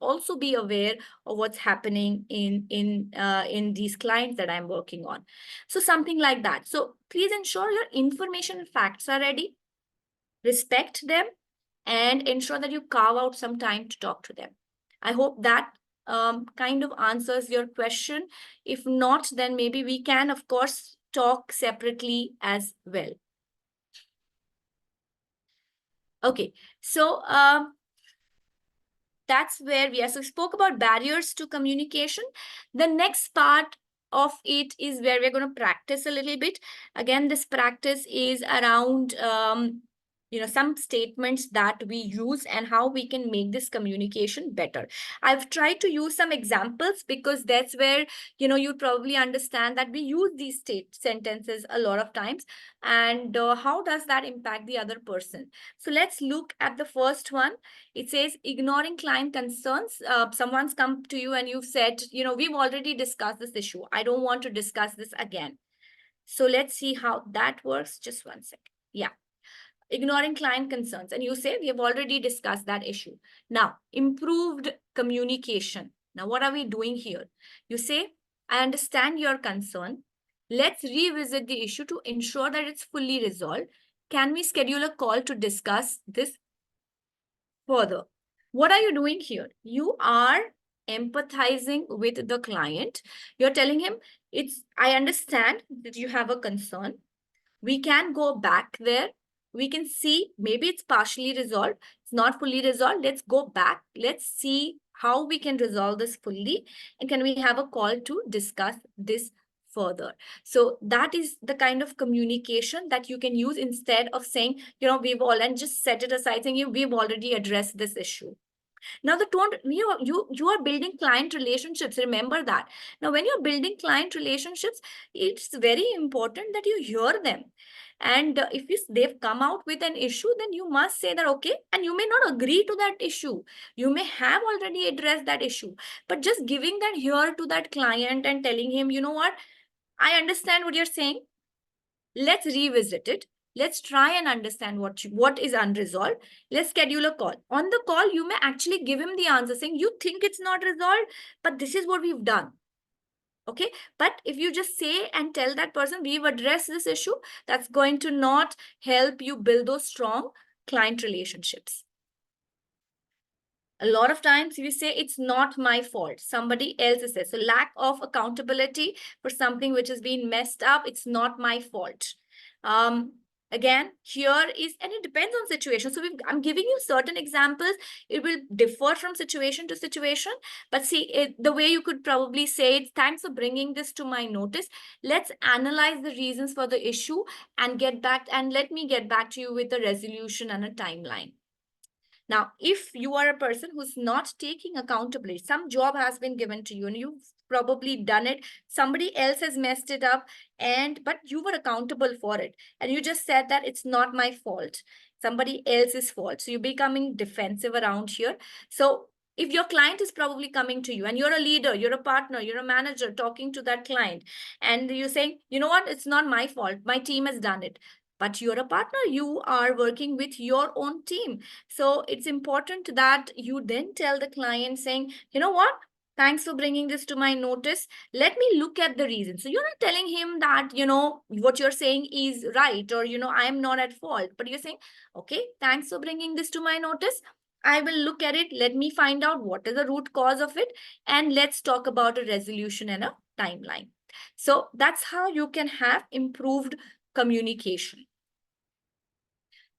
also be aware of what's happening in these clients that I'm working on. So something like that. So please ensure your information and facts are ready, respect them, and ensure that you carve out some time to talk to them. I hope that kind of answers your question. If not, then maybe we can, of course, talk separately as well. Okay, so that's where we are. So we spoke about barriers to communication. The next part of it is where we're going to practice a little bit. Again, this practice is around some statements that we use and how we can make this communication better. I've tried to use some examples because that's where, you probably understand that we use these sentences a lot of times. And how does that impact the other person? So let's look at the first one. It says ignoring client concerns. Someone's come to you and you've said, we've already discussed this issue. I don't want to discuss this again. So let's see how that works. Just one second. Yeah. Ignoring client concerns. And you say, we have already discussed that issue. Now, improved communication. Now, what are we doing here? You say, I understand your concern. Let's revisit the issue to ensure that it's fully resolved. Can we schedule a call to discuss this further? What are you doing here? You are empathizing with the client. You're telling him, I understand that you have a concern. We can go back there. We can see maybe it's partially resolved. It's not fully resolved. Let's go back. Let's see how we can resolve this fully. And can we have a call to discuss this further? So that is the kind of communication that you can use instead of saying, we've all, and just set it aside saying, we've already addressed this issue. Now the tone, you are building client relationships. Remember that. Now, when you're building client relationships, it's very important that you hear them. And if they've come out with an issue, then you must say that, okay, and you may not agree to that issue. You may have already addressed that issue, but just giving that ear to that client and telling him, you know what, I understand what you're saying. Let's revisit it. Let's try and understand what is unresolved. Let's schedule a call. On the call, you may actually give him the answer saying, you think it's not resolved, but this is what we've done. Okay. But if you just say and tell that person, we've addressed this issue, that's going to not help you build those strong client relationships. A lot of times we say it's not my fault. Somebody else says. So lack of accountability for something which has been messed up. It's not my fault. Again, here is, and it depends on situation. So I'm giving you certain examples. It will differ from situation to situation. But see, the way you could probably say, it's thanks for bringing this to my notice. Let's analyze the reasons for the issue and let me get back to you with a resolution and a timeline. Now, if you are a person who's not taking accountability, some job has been given to you and you've probably done it, somebody else has messed it up, but you were accountable for it. And you just said that it's not my fault, somebody else's fault. So you're becoming defensive around here. So if your client is probably coming to you and you're a leader, you're a partner, you're a manager talking to that client, and you're saying, you know what, it's not my fault, my team has done it. But you're a partner, you are working with your own team. So it's important that you then tell the client saying, you know what, thanks for bringing this to my notice. Let me look at the reason. So you're not telling him that, what you're saying is right, or, I'm not at fault, but you're saying, okay, thanks for bringing this to my notice. I will look at it. Let me find out what is the root cause of it. And let's talk about a resolution and a timeline. So that's how you can have improved communication.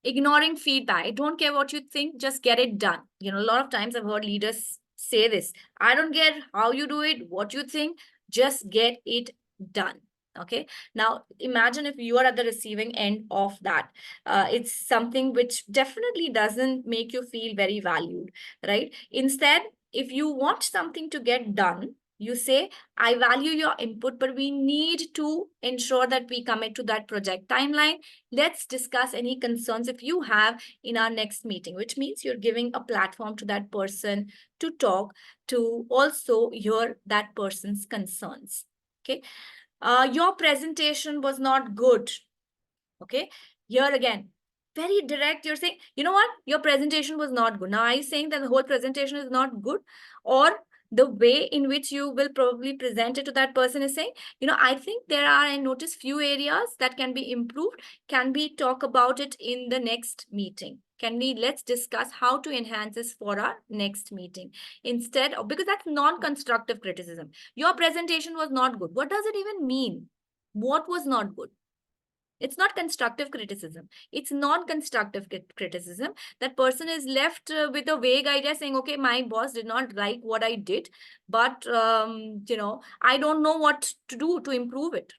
Ignoring feedback. I don't care what you think, just get it done. A lot of times I've heard leaders say this. I don't care how you do it, what you think, just get it done. Okay. Now, imagine if you are at the receiving end of that. It's something which definitely doesn't make you feel very valued, right? Instead, if you want something to get done, you say, I value your input, but we need to ensure that we commit to that project timeline. Let's discuss any concerns if you have in our next meeting, which means you're giving a platform to that person to talk, to also hear that person's concerns. Okay. Your presentation was not good. Okay. Here again, very direct. You're saying, you know what? Your presentation was not good. Now, are you saying that the whole presentation is not good? Or the way in which you will probably present it to that person is saying, I think I noticed few areas that can be improved. Can we talk about it in the next meeting? Let's discuss how to enhance this for our next meeting instead of, because that's non-constructive criticism. Your presentation was not good. What does it even mean? What was not good? It's not constructive criticism. It's non-constructive criticism. That person is left with a vague idea saying, okay, my boss did not like what I did, but, I don't know what to do to improve it.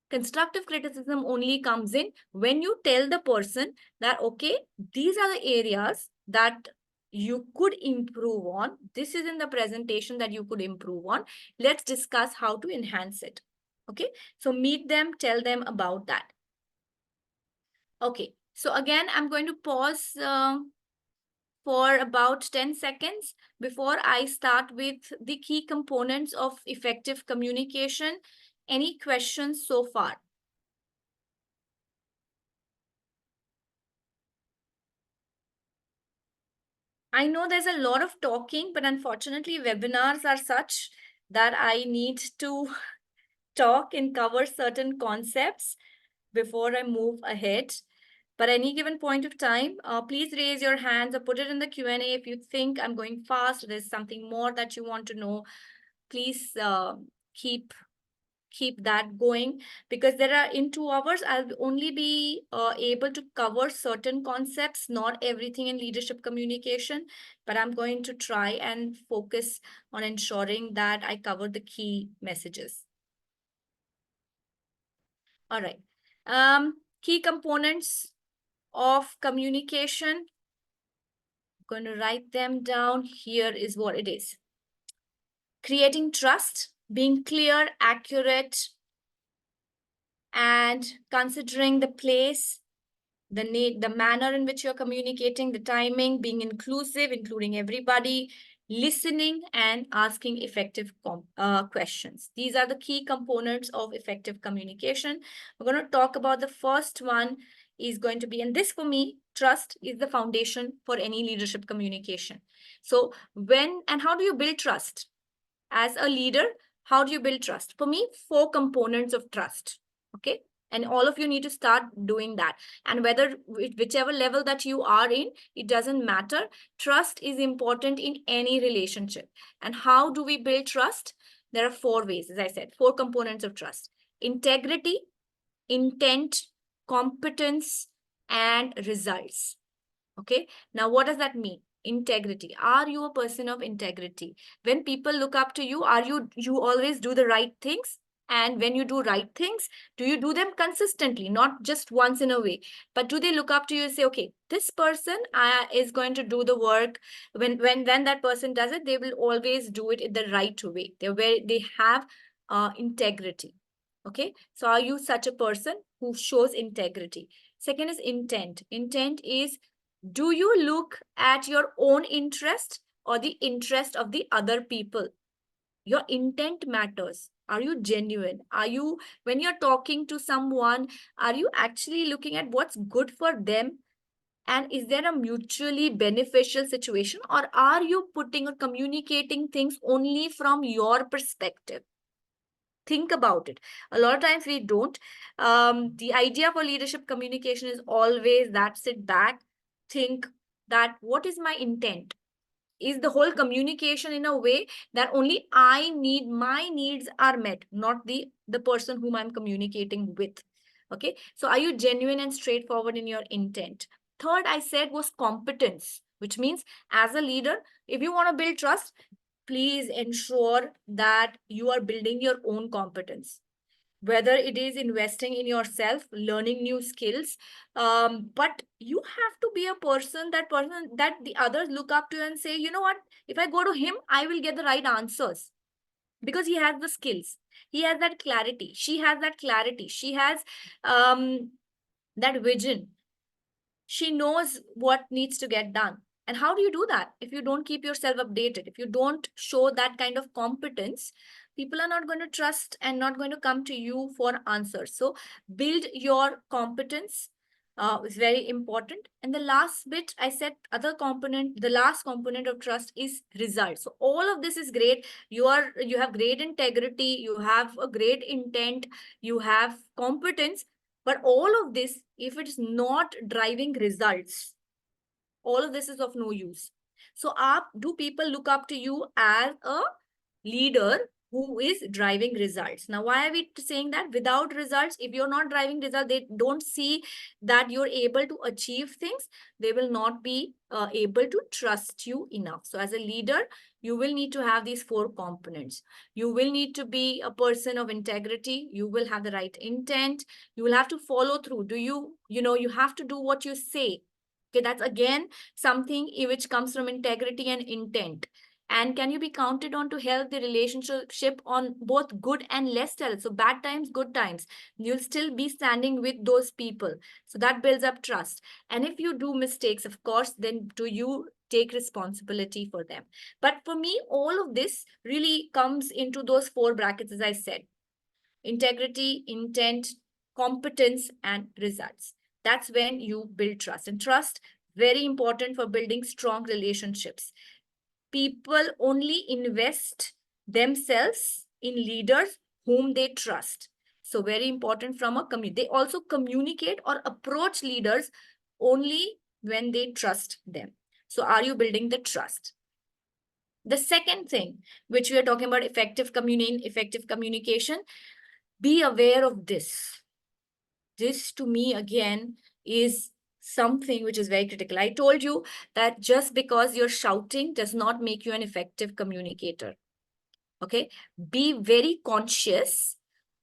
Constructive criticism only comes in when you tell the person that, okay, these are the areas that you could improve on. This is in the presentation that you could improve on. Let's discuss how to enhance it. Okay, so meet them, tell them about that. Okay, so again, I'm going to pause for about 10 seconds before I start with the key components of effective communication. Any questions so far? I know there's a lot of talking, but unfortunately, webinars are such that I need to talk and cover certain concepts before I move ahead. But any given point of time, please raise your hands or put it in the Q&A if you think I'm going fast, there's something more that you want to know. Please keep that going, because there are, in 2 hours, I'll only be able to cover certain concepts, not everything in leadership communication, but I'm going to try and focus on ensuring that I cover the key messages. All right. Key components of communication. I'm going to write them down. Here is what it is. Creating trust, being clear, accurate, and considering the place, the need, the manner in which you're communicating, the timing, being inclusive, including everybody, listening, and asking effective questions. These are the key components of effective communication. We're going to talk about the first one is going to be, and this for me, trust is the foundation for any leadership communication. So when and how do you build trust? As a leader, how do you build trust? For me, 4 components of trust. Okay. And all of you need to start doing that. And whether whichever level that you are in, it doesn't matter. Trust is important in any relationship. And how do we build trust? There are 4 ways, as I said, 4 components of trust: integrity, intent, competence, and results. Okay. Now, what does that mean? Integrity. Are you a person of integrity? When people look up to you, are you always do the right things? And when you do right things, do you do them consistently, not just once in a way? But do they look up to you and say, okay, this person is going to do the work. When that person does it, they will always do it in the right way. They have integrity. Okay. So are you such a person who shows integrity? Second is intent. Intent is, do you look at your own interest or the interest of the other people? Your intent matters. Are you genuine? Are you, when you're talking to someone, are you actually looking at what's good for them? And is there a mutually beneficial situation, or are you putting or communicating things only from your perspective? Think about it. A lot of times we don't. The idea for leadership communication is always that sit back, think that what is my intent? Is the whole communication in a way that only my needs are met, not the person whom I'm communicating with? Okay. So are you genuine and straightforward in your intent? Third, I said, was competence, which means as a leader, if you want to build trust, please ensure that you are building your own competence, whether it is investing in yourself, learning new skills. But you have to be a person that the others look up to and say, you know what, if I go to him, I will get the right answers, because he has the skills, he has that clarity, she has that clarity, she has that vision, she knows what needs to get done. And how do you do that if you don't keep yourself updated? If you don't show that kind of competence, people are not going to trust and not going to come to you for answers. So build your competence is very important. And the last bit, I said, other component, the last component of trust is results. So all of this is great. You have great integrity, you have a great intent, you have competence, but all of this, if it is not driving results, all of this is of no use. So do people look up to you as a leader who is driving results. Now, why are we saying that? Without results, if you're not driving results, they don't see that you're able to achieve things, they will not be able to trust you enough. So as a leader, you will need to have these 4 components. You will need to be a person of integrity. You will have the right intent. You will have to follow through. You have to do what you say. Okay, that's again something which comes from integrity and intent. And can you be counted on to help the relationship on both good and less health? So bad times, good times, you'll still be standing with those people. So that builds up trust. And if you do mistakes, of course, then do you take responsibility for them? But for me, all of this really comes into those 4 brackets, as I said: integrity, intent, competence, and results. That's when you build trust. And trust, very important for building strong relationships. People only invest themselves in leaders whom they trust. So very important from a community. They also communicate or approach leaders only when they trust them. So are you building the trust? The second thing, which we are talking about, effective communication, be aware of this. This to me, again, is something which is very critical. I told you that just because you're shouting does not make you an effective communicator. Okay, be very conscious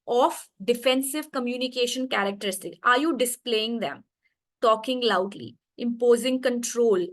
of defensive communication characteristics. Are you displaying them? Talking loudly, imposing control,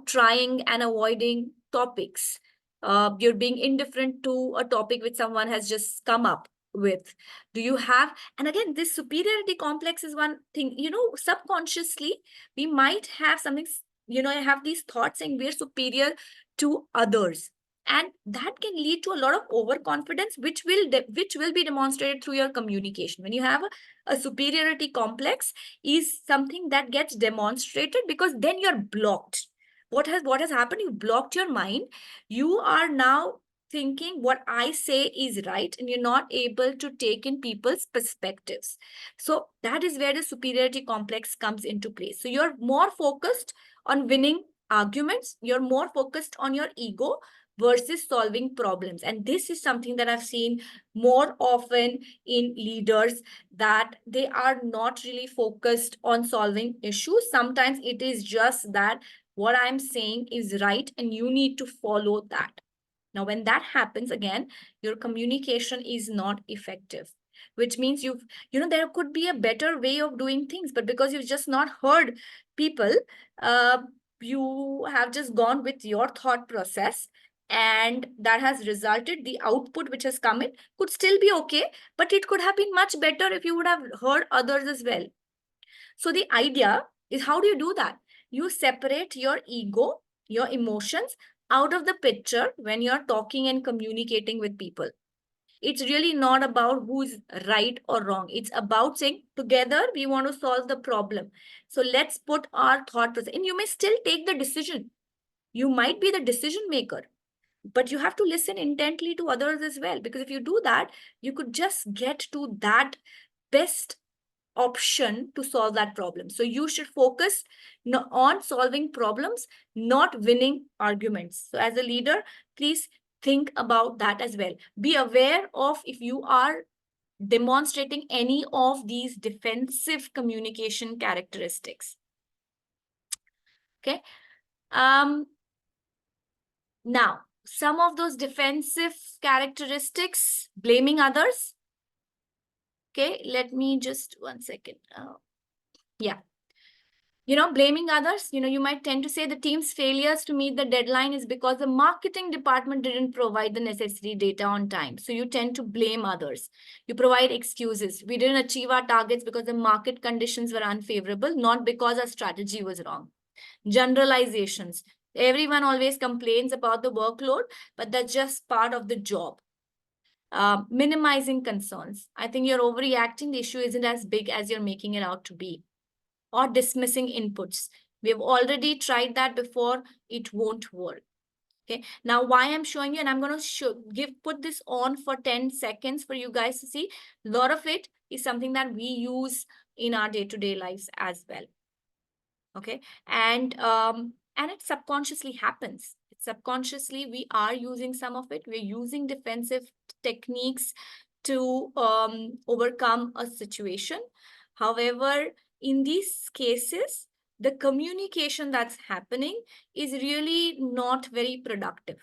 trying and avoiding topics. You're being indifferent to a topic which someone has just come up with. Do you have, and again, this superiority complex is one thing, subconsciously, we might have something, have these thoughts saying we're superior to others. And that can lead to a lot of overconfidence, which will be demonstrated through your communication. When you have a superiority complex, is something that gets demonstrated because then you're blocked. What has happened? You blocked your mind. You are now thinking what I say is right, and you're not able to take in people's perspectives. So that is where the superiority complex comes into place. So you're more focused on winning arguments. You're more focused on your ego versus solving problems. And this is something that I've seen more often in leaders, that they are not really focused on solving issues. Sometimes it is just that what I'm saying is right and you need to follow that. Now, when that happens, again, your communication is not effective, which means there could be a better way of doing things, but because you've just not heard people, you have just gone with your thought process, and that has resulted, the output which has come in could still be okay, but it could have been much better if you would have heard others as well. So the idea is, how do you do that? You separate your ego, your emotions out of the picture when you're talking and communicating with people. It's really not about who's right or wrong. It's about saying, together we want to solve the problem. So let's put our thought process, and you may still take the decision. You might be the decision maker, but you have to listen intently to others as well. Because if you do that, you could just get to that best option to solve that problem. So you should focus on solving problems, not winning arguments. So as a leader, please think about that as well. Be aware of if you are demonstrating any of these defensive communication characteristics. Okay. Now, some of those defensive characteristics: blaming others. Okay, let me just 1 second. Yeah. Blaming others, you might tend to say the team's failures to meet the deadline is because the marketing department didn't provide the necessary data on time. So you tend to blame others. You provide excuses. We didn't achieve our targets because the market conditions were unfavorable, not because our strategy was wrong. Generalizations. Everyone always complains about the workload, but that's just part of the job. Minimizing concerns. I think you're overreacting. The issue isn't as big as you're making it out to be. Or dismissing inputs. We have already tried that before. It won't work. Okay. Now, why I'm showing you, and I'm going to put this on for 10 seconds for you guys to see. A lot of it is something that we use in our day-to-day lives as well. Okay. And it subconsciously happens. Subconsciously, we are using some of it. We're using defensive techniques to overcome a situation. However, in these cases, the communication that's happening is really not very productive.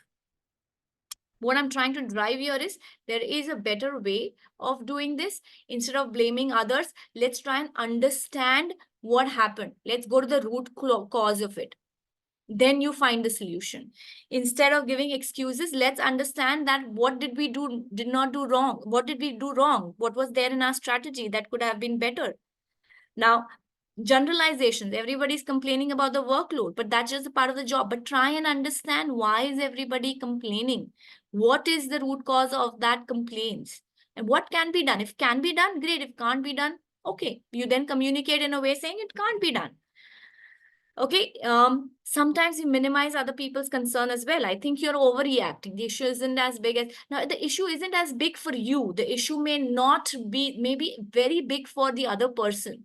What I'm trying to drive here is there is a better way of doing this. Instead of blaming others, let's try and understand what happened. Let's go to the root cause of it. Then you find the solution. Instead of giving excuses, let's understand that what did not do wrong? What did we do wrong? What was there in our strategy that could have been better? Now, generalizations, everybody's complaining about the workload, but that's just a part of the job. But try and understand, why is everybody complaining? What is the root cause of that complaints? And what can be done? If can be done, great. If can't be done, okay. You then communicate in a way saying it can't be done. Okay, sometimes you minimize other people's concern as well. I think you're overreacting. The issue isn't as big as, now the issue isn't as big for you. The issue may not be, maybe very big for the other person.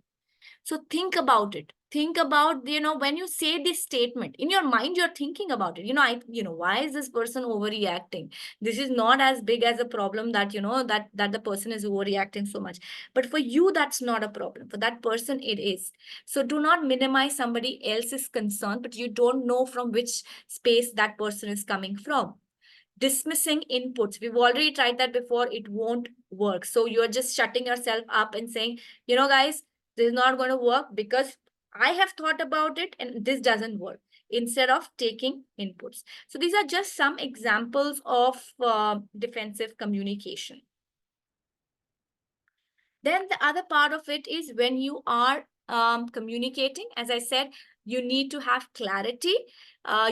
So think about it. Think about, when you say this statement, in your mind, you're thinking about it. Why is this person overreacting? This is not as big as a problem that, that the person is overreacting so much. But for you, that's not a problem. For that person, it is. So do not minimize somebody else's concern, but you don't know from which space that person is coming from. Dismissing inputs. We've already tried that before. It won't work. So you're just shutting yourself up and saying, guys, this is not going to work because I have thought about it and this doesn't work, instead of taking inputs. So these are just some examples of defensive communication. Then the other part of it is when you are communicating, as I said, you need to have clarity.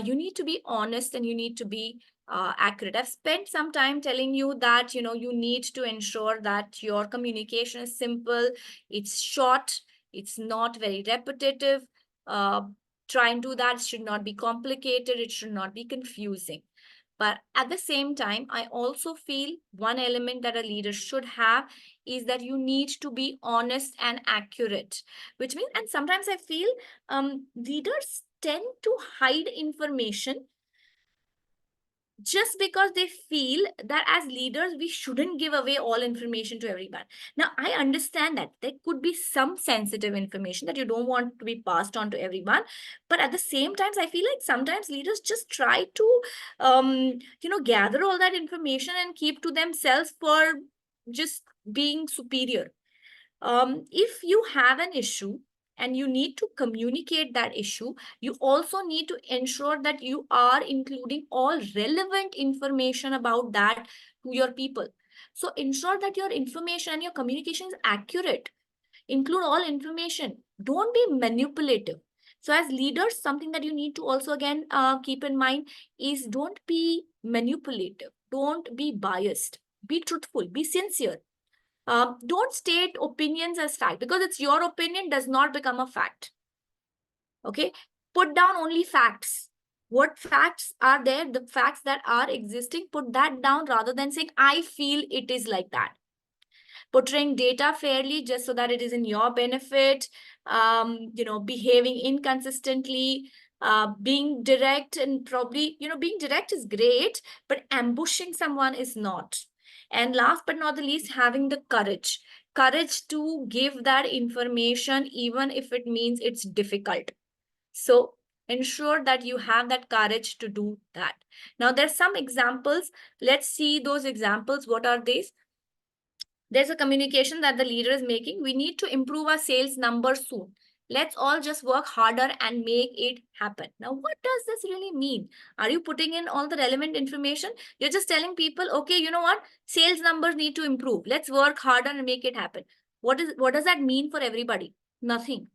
You need to be honest and you need to be accurate. I've spent some time telling you that, you need to ensure that your communication is simple, it's short, it's not very repetitive. Try and do that. It should not be complicated. It should not be confusing. But at the same time, I also feel one element that a leader should have is that you need to be honest and accurate, which means, and sometimes I feel leaders tend to hide information just because they feel that as leaders, we shouldn't give away all information to everyone. Now, I understand that there could be some sensitive information that you don't want to be passed on to everyone. But at the same time, I feel like sometimes leaders just try to, gather all that information and keep to themselves for just being superior. If you have an issue, and you need to communicate that issue, you also need to ensure that you are including all relevant information about that to your people. So ensure that your information and your communication is accurate. Include all information. Don't be manipulative. So as leaders, something that you need to also again keep in mind is don't be manipulative. Don't be biased. Be truthful. Be sincere. Don't state opinions as fact, because it's your opinion does not become a fact. Okay, put down only facts. What facts are there? The facts that are existing, put that down rather than saying, I feel it is like that. Portraying data fairly just so that it is in your benefit, behaving inconsistently, being direct, and probably, being direct is great, but ambushing someone is not. And last but not the least, having the courage to give that information, even if it means it's difficult. So ensure that you have that courage to do that. Now, there's some examples. Let's see those examples. What are these? There's a communication that the leader is making. We need to improve our sales numbers soon. Let's all just work harder and make it happen. Now, what does this really mean? Are you putting in all the relevant information? You're just telling people, okay, you know what? Sales numbers need to improve. Let's work harder and make it happen. What does that mean for everybody? Nothing.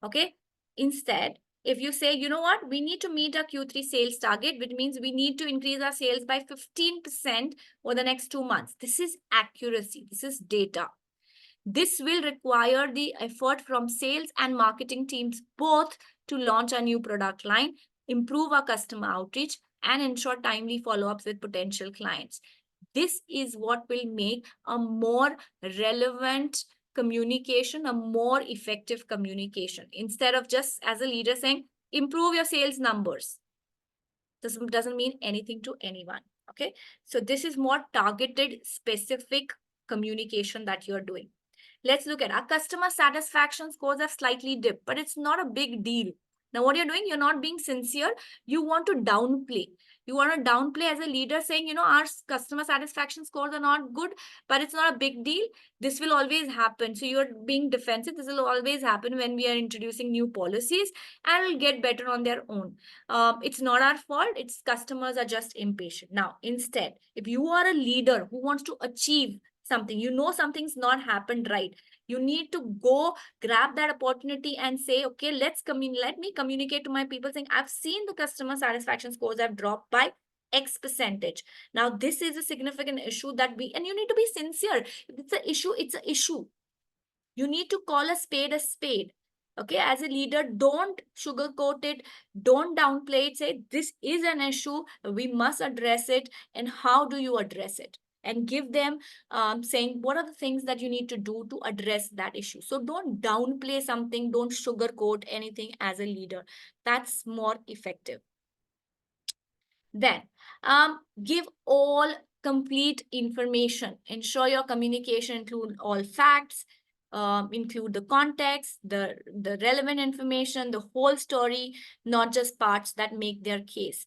Okay. Instead, if you say, you know what, we need to meet our Q3 sales target, which means we need to increase our sales by 15% over the next 2 months. This is accuracy. This is data. This will require the effort from sales and marketing teams both to launch a new product line, improve our customer outreach, and ensure timely follow-ups with potential clients. This is what will make a more relevant communication, a more effective communication, instead of just as a leader saying, improve your sales numbers. This doesn't mean anything to anyone. Okay, so this is more targeted, specific communication that you're doing. Let's look at our customer satisfaction scores have slightly dipped, but it's not a big deal. Now, what you're doing, you're not being sincere. You want to downplay. You want to downplay as a leader saying, you know, our customer satisfaction scores are not good, but it's not a big deal. This will always happen. So you're being defensive. This will always happen when we are introducing new policies and will get better on their own. It's not our fault. It's customers are just impatient. Now, instead, if you are a leader who wants to achieve something, you know something's not happened right, you need to go grab that opportunity and say, okay, let me communicate to my people saying, I've seen the customer satisfaction scores have dropped by X percentage. Now, this is a significant issue that and you need to be sincere. If it's an issue, it's an issue. You need to call a spade a spade. Okay, as a leader, don't sugarcoat it, don't downplay it. Say, this is an issue, we must address it, and how do you address it? And give them saying, what are the things that you need to do to address that issue? So don't downplay something, don't sugarcoat anything as a leader. That's more effective. Then, give all complete information. Ensure your communication include all facts, include the context, the relevant information, the whole story, not just parts that make their case.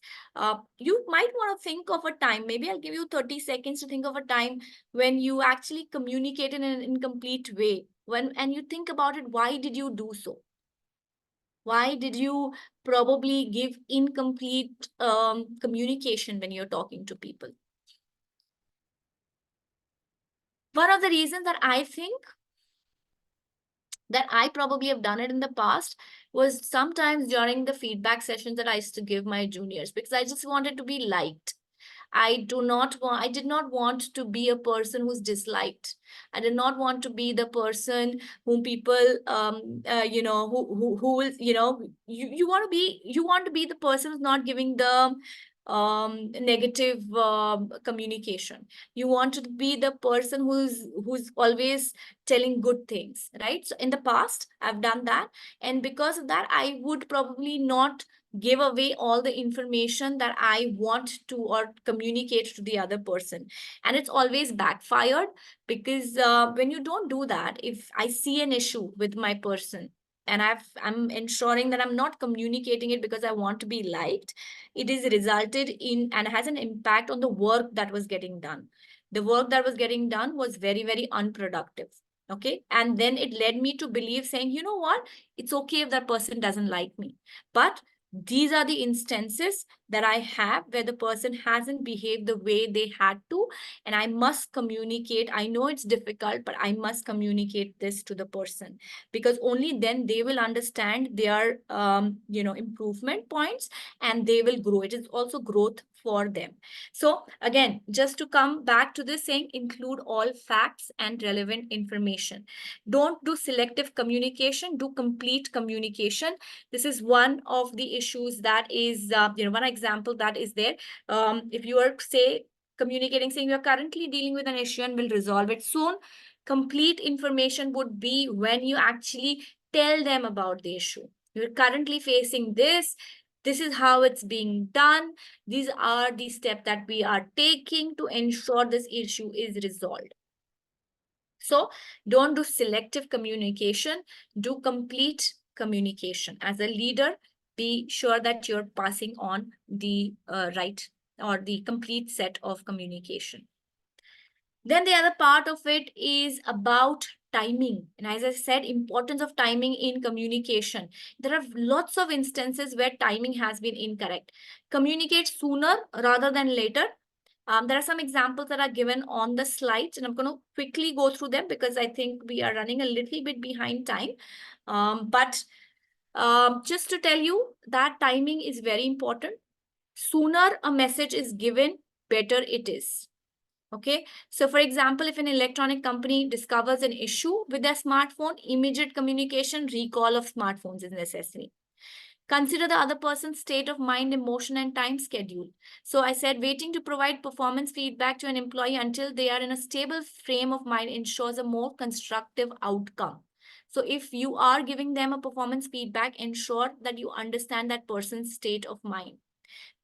You might want to think of a time, maybe I'll give you 30 seconds to think of a time when you actually communicated in an incomplete way. And you think about it, why did you do so? Why did you probably give incomplete communication when you're talking to people? One of the reasons that I think that I probably have done it in the past was sometimes during the feedback sessions that I used to give my juniors, because I just wanted to be liked. I did not want to be a person who's disliked. I did not want to be the person whom people, who will, you want to be the person who's not giving the negative communication. You want to be the person who's always telling good things, right? So in the past, I've done that. And because of that, I would probably not give away all the information that I want to or communicate to the other person. And it's always backfired, because when you don't do that, if I see an issue with my person and I'm ensuring that I'm not communicating it because I want to be liked, it is resulted in and has an impact on the work that was getting done. The work that was getting done was very, very unproductive. Okay. And then it led me to believe saying, you know what? It's okay if that person doesn't like me. But these are the instances that I have where the person hasn't behaved the way they had to, and I must communicate. I know it's difficult, but I must communicate this to the person, because only then they will understand their improvement points and they will grow. It is also growth for them. So again, just to come back to this saying, include all facts and relevant information. Don't do selective communication, do complete communication. This is one of the issues that is, one example that is there. If you are, say, communicating, saying you're currently dealing with an issue and will resolve it soon, complete information would be when you actually tell them about the issue. You're currently facing this. This is how it's being done. These are the steps that we are taking to ensure this issue is resolved. So don't do selective communication, do complete communication. As a leader, be sure that you're passing on the right or the complete set of communication. Then the other part of it is about timing. And as I said, importance of timing in communication. There are lots of instances where timing has been incorrect. Communicate sooner rather than later. There are some examples that are given on the slides, and I'm going to quickly go through them because I think we are running a little bit behind time. But just to tell you that timing is very important. Sooner a message is given, better it is. Okay, so for example, if an electronic company discovers an issue with their smartphone, immediate communication, recall of smartphones is necessary. Consider the other person's state of mind, emotion, and time schedule. So I said waiting to provide performance feedback to an employee until they are in a stable frame of mind ensures a more constructive outcome. So if you are giving them a performance feedback, ensure that you understand that person's state of mind.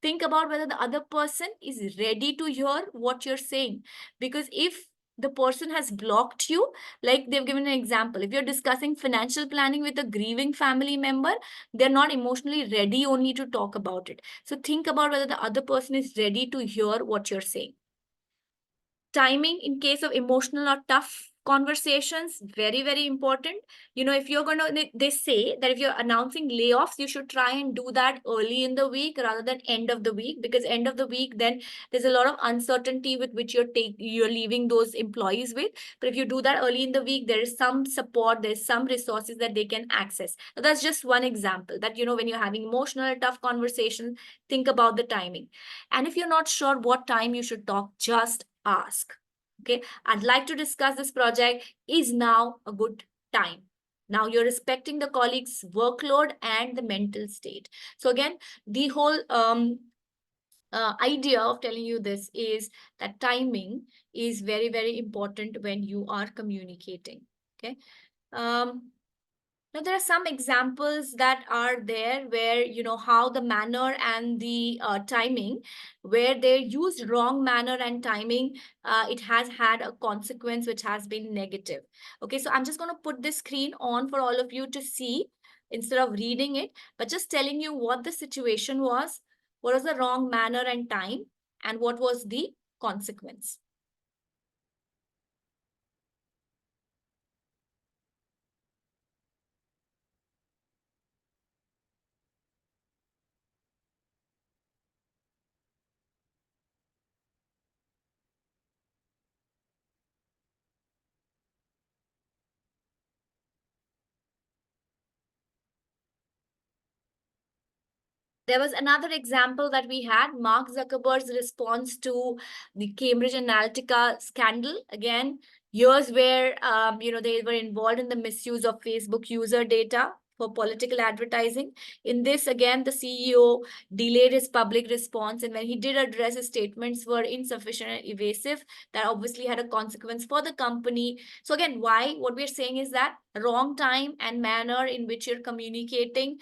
Think about whether the other person is ready to hear what you're saying. Because if the person has blocked you, like they've given an example, if you're discussing financial planning with a grieving family member, they're not emotionally ready only to talk about it. So think about whether the other person is ready to hear what you're saying. Timing in case of emotional or tough conversations, very, very important. You know, if you're going to, they say that if you're announcing layoffs, you should try and do that early in the week rather than end of the week, because end of the week, then there's a lot of uncertainty with which you're leaving those employees with. But if you do that early in the week, there is some support, there's some resources that they can access. So that's just one example that, you know, when you're having emotional or tough conversations, think about the timing. And if you're not sure what time you should talk, just ask. Okay, I'd like to discuss this project. Is now a good time? Now you're respecting the colleague's workload and the mental state. So again, the whole idea of telling you this is that timing is very, very important when you are communicating. Okay. Now, there are some examples that are there where, you know, how the manner and the timing, where they use wrong manner and timing, it has had a consequence which has been negative. Okay, so I'm just going to put this screen on for all of you to see instead of reading it, but just telling you what the situation was, what was the wrong manner and time, and what was the consequence. There was another example that we had, Mark Zuckerberg's response to the Cambridge Analytica scandal. Again, years where you know, they were involved in the misuse of Facebook user data for political advertising. In this, again, the CEO delayed his public response, and when he did address, his statements were insufficient and evasive. That obviously had a consequence for the company. So again, why? What we're saying is that wrong time and manner in which you're communicating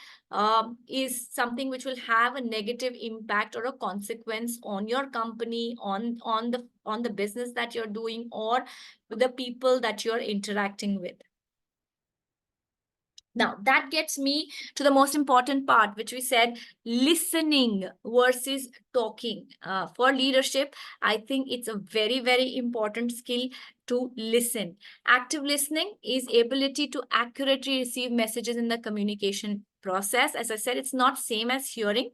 is something which will have a negative impact or a consequence on your company, on the business that you're doing, or with the people that you're interacting with. Now, that gets me to the most important part, which we said, listening versus talking. For leadership, I think it's a very, very important skill to listen. Active listening is ability to accurately receive messages in the communication process. As I said, it's not same as hearing.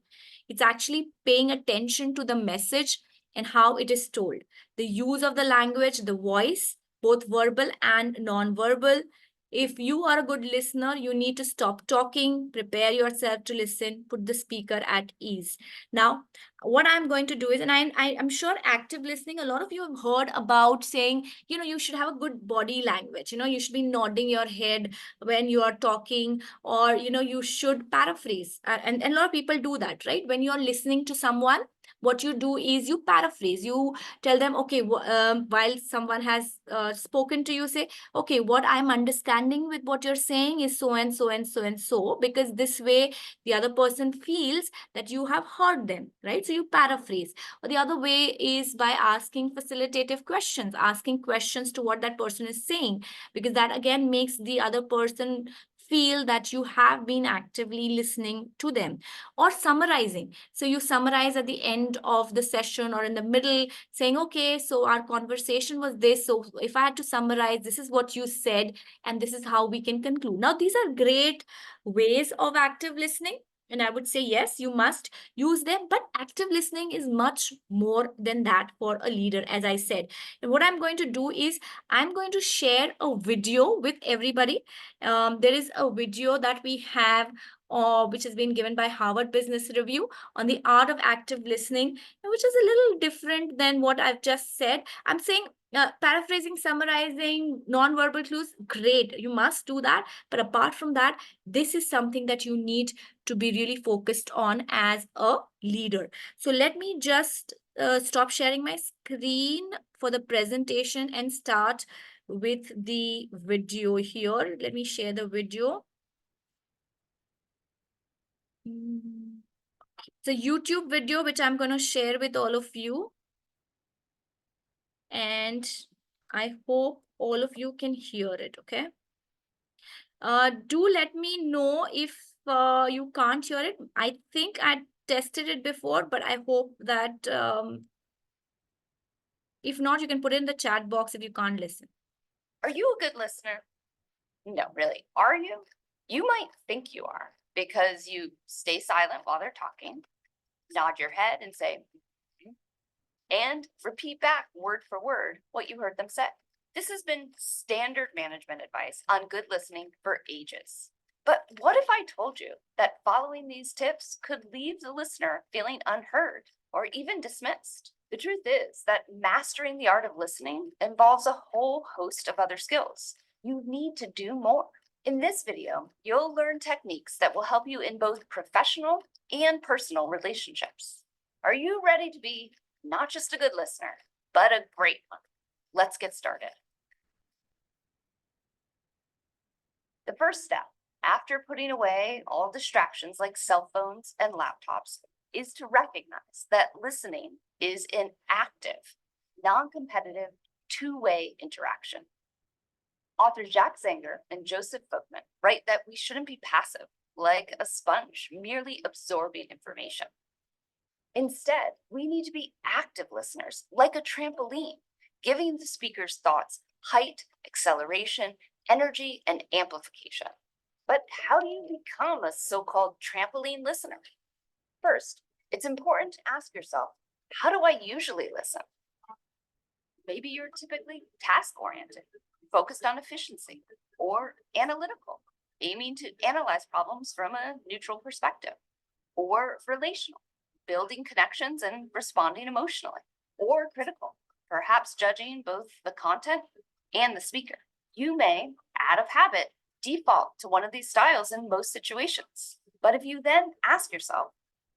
It's actually paying attention to the message and how it is told. The use of the language, the voice, both verbal and non-verbal. If you are a good listener, you need to stop talking, prepare yourself to listen, put the speaker at ease. Now, what I'm going to do is, and I'm sure active listening, a lot of you have heard about saying, you know, you should have a good body language. You know, you should be nodding your head when you are talking, or, you know, you should paraphrase. And a lot of people do that, right? When you're listening to someone, what you do is you paraphrase. You tell them, okay, while someone has spoken to you, say, okay, what I'm understanding with what you're saying is so and so and so and so, because this way the other person feels that you have heard them, right? So you paraphrase. Or the other way is by asking facilitative questions, asking questions to what that person is saying, because that again makes the other person feel that you have been actively listening to them. Or summarizing. So you summarize at the end of the session or in the middle, saying, okay, so our conversation was this. So if I had to summarize, this is what you said, and this is how we can conclude. Now, these are great ways of active listening. And I would say, yes, you must use them, but active listening is much more than that for a leader, as I said. And what I'm going to do is I'm going to share a video with everybody. There is a video that we have, which has been given by Harvard Business Review on the art of active listening, which is a little different than what I've just said. I'm saying paraphrasing, summarizing, non-verbal clues, great. You must do that. But apart from that, this is something that you need to be really focused on as a leader. So let me just stop sharing my screen for the presentation and start with the video here. Let me share the video. It's a YouTube video which I'm going to share with all of you. And I hope all of you can hear it, okay? Do let me know if you can't hear it. I think I tested it before, but I hope that if not, you can put it in the chat box if you can't listen. Are you a good listener? No, really. Are you? You might think you are because you stay silent while they're talking, nod your head and say, "Mhm," and repeat back word for word what you heard them say. This has been standard management advice on good listening for ages. But what if I told you that following these tips could leave the listener feeling unheard or even dismissed? The truth is that mastering the art of listening involves a whole host of other skills. You need to do more. In this video, you'll learn techniques that will help you in both professional and personal relationships. Are you ready to be not just a good listener, but a great one? Let's get started. The first step, after putting away all distractions like cell phones and laptops, is to recognize that listening is an active, non-competitive, two-way interaction. Authors Jack Zanger and Joseph Folkman write that we shouldn't be passive, like a sponge, merely absorbing information. Instead, we need to be active listeners, like a trampoline, giving the speaker's thoughts height, acceleration, energy, and amplification. But how do you become a so-called trampoline listener? First, it's important to ask yourself, how do I usually listen? Maybe you're typically task-oriented, focused on efficiency, or analytical, aiming to analyze problems from a neutral perspective, or relational, building connections and responding emotionally, or critical, perhaps judging both the content and the speaker. You may, out of habit, default to one of these styles in most situations. But if you then ask yourself,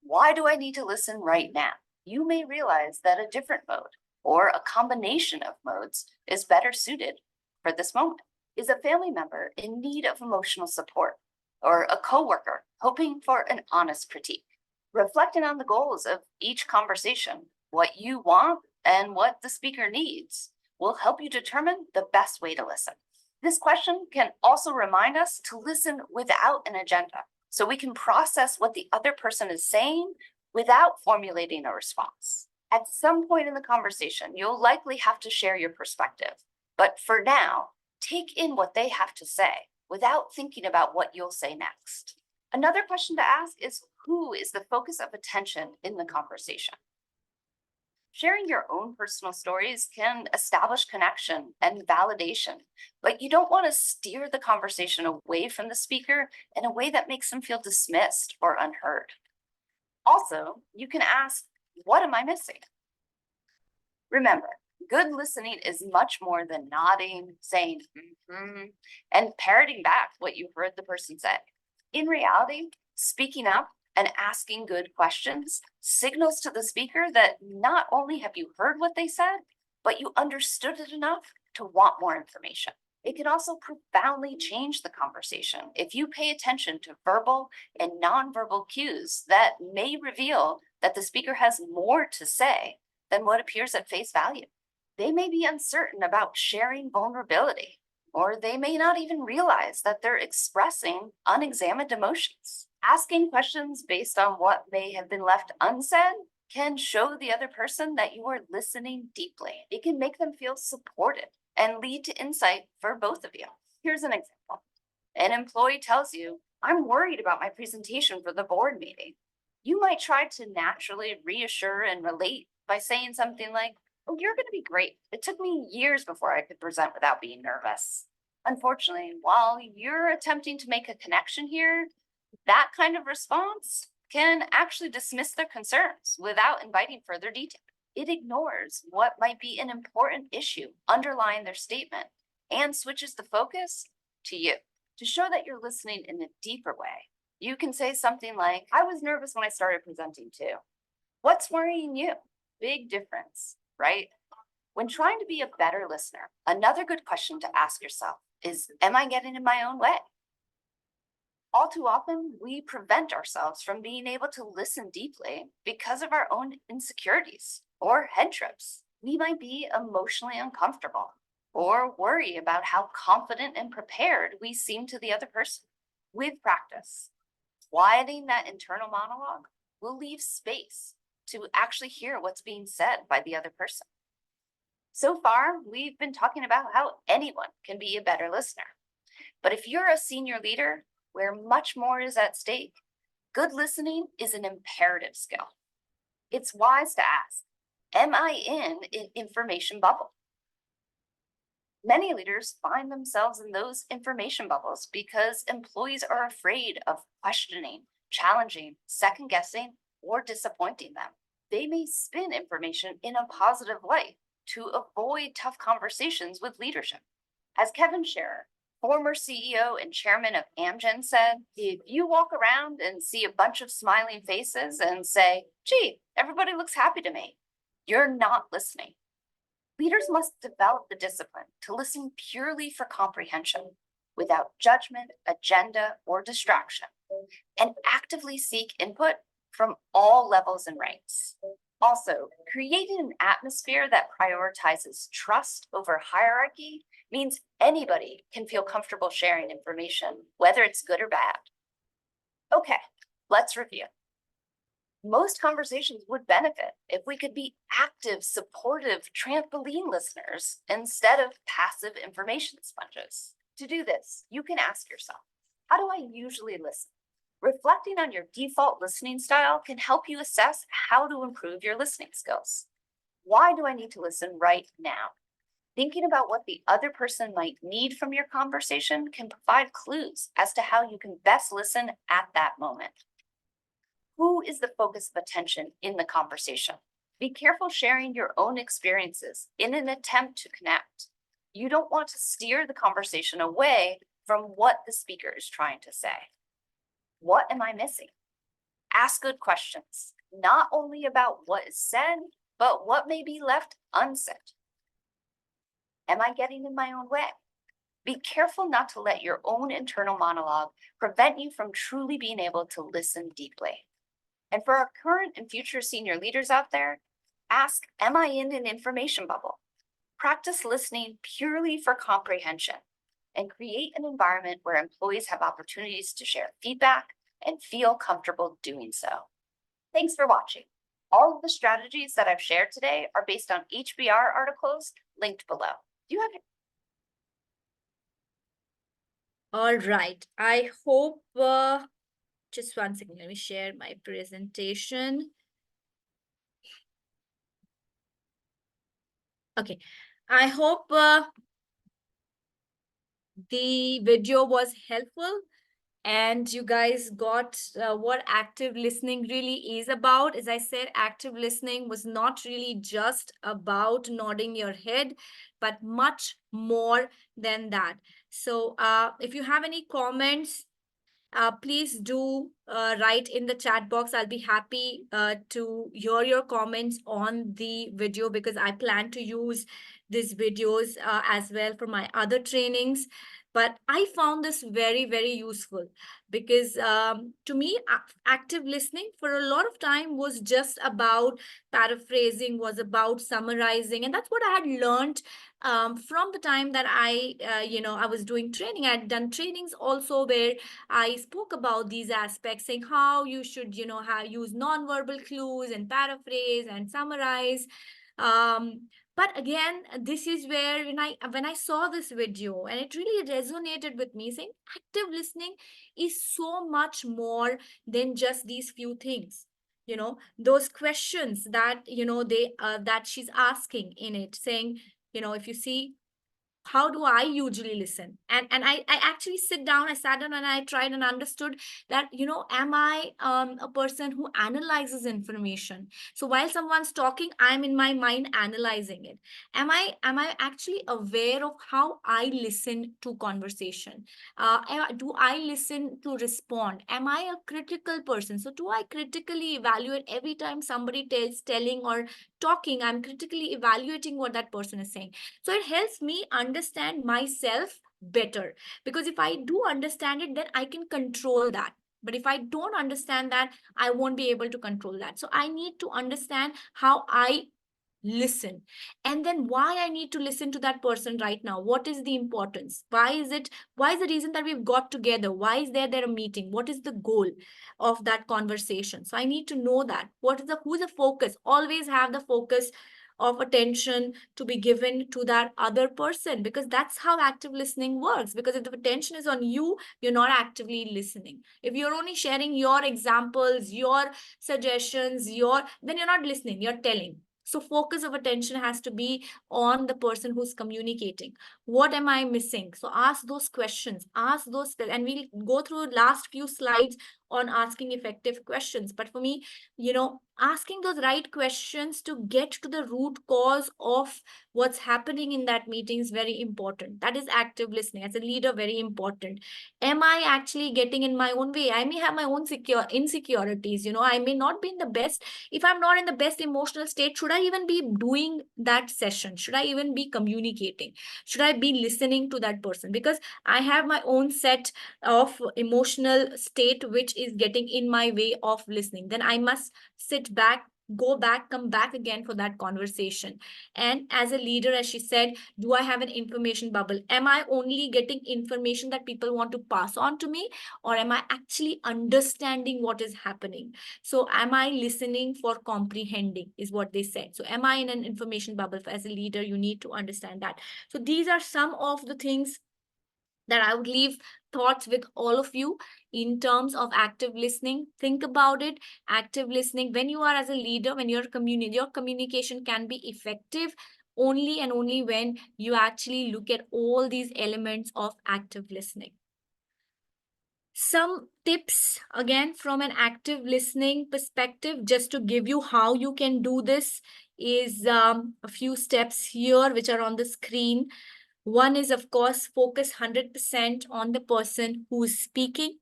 why do I need to listen right now? You may realize that a different mode or a combination of modes is better suited for this moment. Is a family member in need of emotional support, or a coworker hoping for an honest critique? Reflecting on the goals of each conversation, what you want and what the speaker needs, will help you determine the best way to listen. This question can also remind us to listen without an agenda, so we can process what the other person is saying without formulating a response. At some point in the conversation, you'll likely have to share your perspective, but for now, take in what they have to say without thinking about what you'll say next. Another question to ask is, who is the focus of attention in the conversation? Sharing your own personal stories can establish connection and validation, but you don't want to steer the conversation away from the speaker in a way that makes them feel dismissed or unheard. Also, you can ask, what am I missing? Remember, good listening is much more than nodding, saying, and parroting back what you heard the person say. In reality, speaking up and asking good questions signals to the speaker that not only have you heard what they said, but you understood it enough to want more information. It can also profoundly change the conversation if you pay attention to verbal and nonverbal cues that may reveal that the speaker has more to say than what appears at face value. They may be uncertain about sharing vulnerability, or they may not even realize that they're expressing unexamined emotions. Asking questions based on what may have been left unsaid can show the other person that you are listening deeply. It can make them feel supported and lead to insight for both of you. Here's an example. An employee tells you, I'm worried about my presentation for the board meeting. You might try to naturally reassure and relate by saying something like, oh, you're going to be great. It took me years before I could present without being nervous. Unfortunately, while you're attempting to make a connection here, that kind of response can actually dismiss their concerns without inviting further detail. It ignores what might be an important issue underlying their statement and switches the focus to you. To show that you're listening in a deeper way, you can say something like, I was nervous when I started presenting too. What's worrying you? Big difference, right? When trying to be a better listener, another good question to ask yourself is, am I getting in my own way? All too often, we prevent ourselves from being able to listen deeply because of our own insecurities or head trips. We might be emotionally uncomfortable or worry about how confident and prepared we seem to the other person. With practice, quieting that internal monologue will leave space to actually hear what's being said by the other person. So far, we've been talking about how anyone can be a better listener. But if you're a senior leader where much more is at stake, good listening is an imperative skill. It's wise to ask, am I in an information bubble? Many leaders find themselves in those information bubbles because employees are afraid of questioning, challenging, second guessing, or disappointing them. They may spin information in a positive light to avoid tough conversations with leadership. As Kevin Scherer, former CEO and chairman of Amgen, said, if you walk around and see a bunch of smiling faces and say, gee, everybody looks happy to me, you're not listening. Leaders must develop the discipline to listen purely for comprehension, without judgment, agenda, or distraction, and actively seek input from all levels and ranks. Also, creating an atmosphere that prioritizes trust over hierarchy means anybody can feel comfortable sharing information, whether it's good or bad. Okay, let's review. Most conversations would benefit if we could be active, supportive trampoline listeners instead of passive information sponges. To do this, you can ask yourself, how do I usually listen? Reflecting on your default listening style can help you assess how to improve your listening skills. Why do I need to listen right now? Thinking about what the other person might need from your conversation can provide clues as to how you can best listen at that moment. Who is the focus of attention in the conversation? Be careful sharing your own experiences in an attempt to connect. You don't want to steer the conversation away from what the speaker is trying to say. What am I missing? Ask good questions, not only about what is said, but what may be left unsaid. Am I getting in my own way? Be careful not to let your own internal monologue prevent you from truly being able to listen deeply. And for our current and future senior leaders out there, ask, am I in an information bubble? Practice listening purely for comprehension and create an environment where employees have opportunities to share feedback and feel comfortable doing so. Thanks for watching. All of the strategies that I've shared today are based on HBR articles linked below. Do you have All right. I hope, just one second, let me share my presentation. Okay. I hope the video was helpful and you guys got what active listening really is about. As I said, active listening was not really just about nodding your head, but much more than that. So if you have any comments, please do write in the chat box. I'll be happy to hear your comments on the video because I plan to use these videos as well for my other trainings. But I found this very, very useful because to me, active listening for a lot of time was just about paraphrasing, was about summarizing. And that's what I had learned from the time that I was doing training. I had done trainings also where I spoke about these aspects, saying how you should, use nonverbal clues and paraphrase and summarize. But again, this is where when I saw this video and it really resonated with me, saying active listening is so much more than just these few things. Those questions that that she's asking in it, saying, if you see, how do I usually listen? And I actually I sat down and I tried and understood that, am I a person who analyzes information? So while someone's talking, I'm in my mind analyzing it. Am I actually aware of how I listen to conversation? Do I listen to respond? Am I a critical person? So do I critically evaluate every time somebody telling or talking? I'm critically evaluating what that person is saying. So it helps me understand myself better. Because if I do understand it, then I can control that. But if I don't understand that, I won't be able to control that. So I need to understand how I listen, and then why I need to listen to that person right now. What is the importance? Why is the reason that we've got together? Why is there a meeting? What is the goal of that conversation? So I need to know that. Who's the focus? Always have the focus of attention to be given to that other person, because that's how active listening works. Because if the attention is on you, you're not actively listening. If you're only sharing your examples, your suggestions, then you're not listening, you're telling. So focus of attention has to be on the person who's communicating. What am I missing? So ask those questions, and we'll go through last few slides on asking effective questions. But for me, asking those right questions to get to the root cause of what's happening in that meeting is very important. That is active listening. As a leader, very important. Am I actually getting in my own way? I may have my own insecurities. I may not be in the best. If I'm not in the best emotional state, should I even be doing that session? Should I even be communicating? Should I be listening to that person? Because I have my own set of emotional state which is getting in my way of listening. Then I must sit back, go back, come back again for that conversation. And as a leader, as she said, do I have an information bubble? Am I only getting information that people want to pass on to me, or am I actually understanding what is happening? So am I listening for comprehending, is what they said. So am I in an information bubble? As a leader, you need to understand that. So these are some of the things that I would leave thoughts with all of you in terms of active listening. Think about it. Active listening, when you are as a leader, when your communication can be effective only and only when you actually look at all these elements of active listening. Some tips again from an active listening perspective, just to give you how you can do this, is a few steps here which are on the screen. One is, of course, focus 100% on the person who's speaking.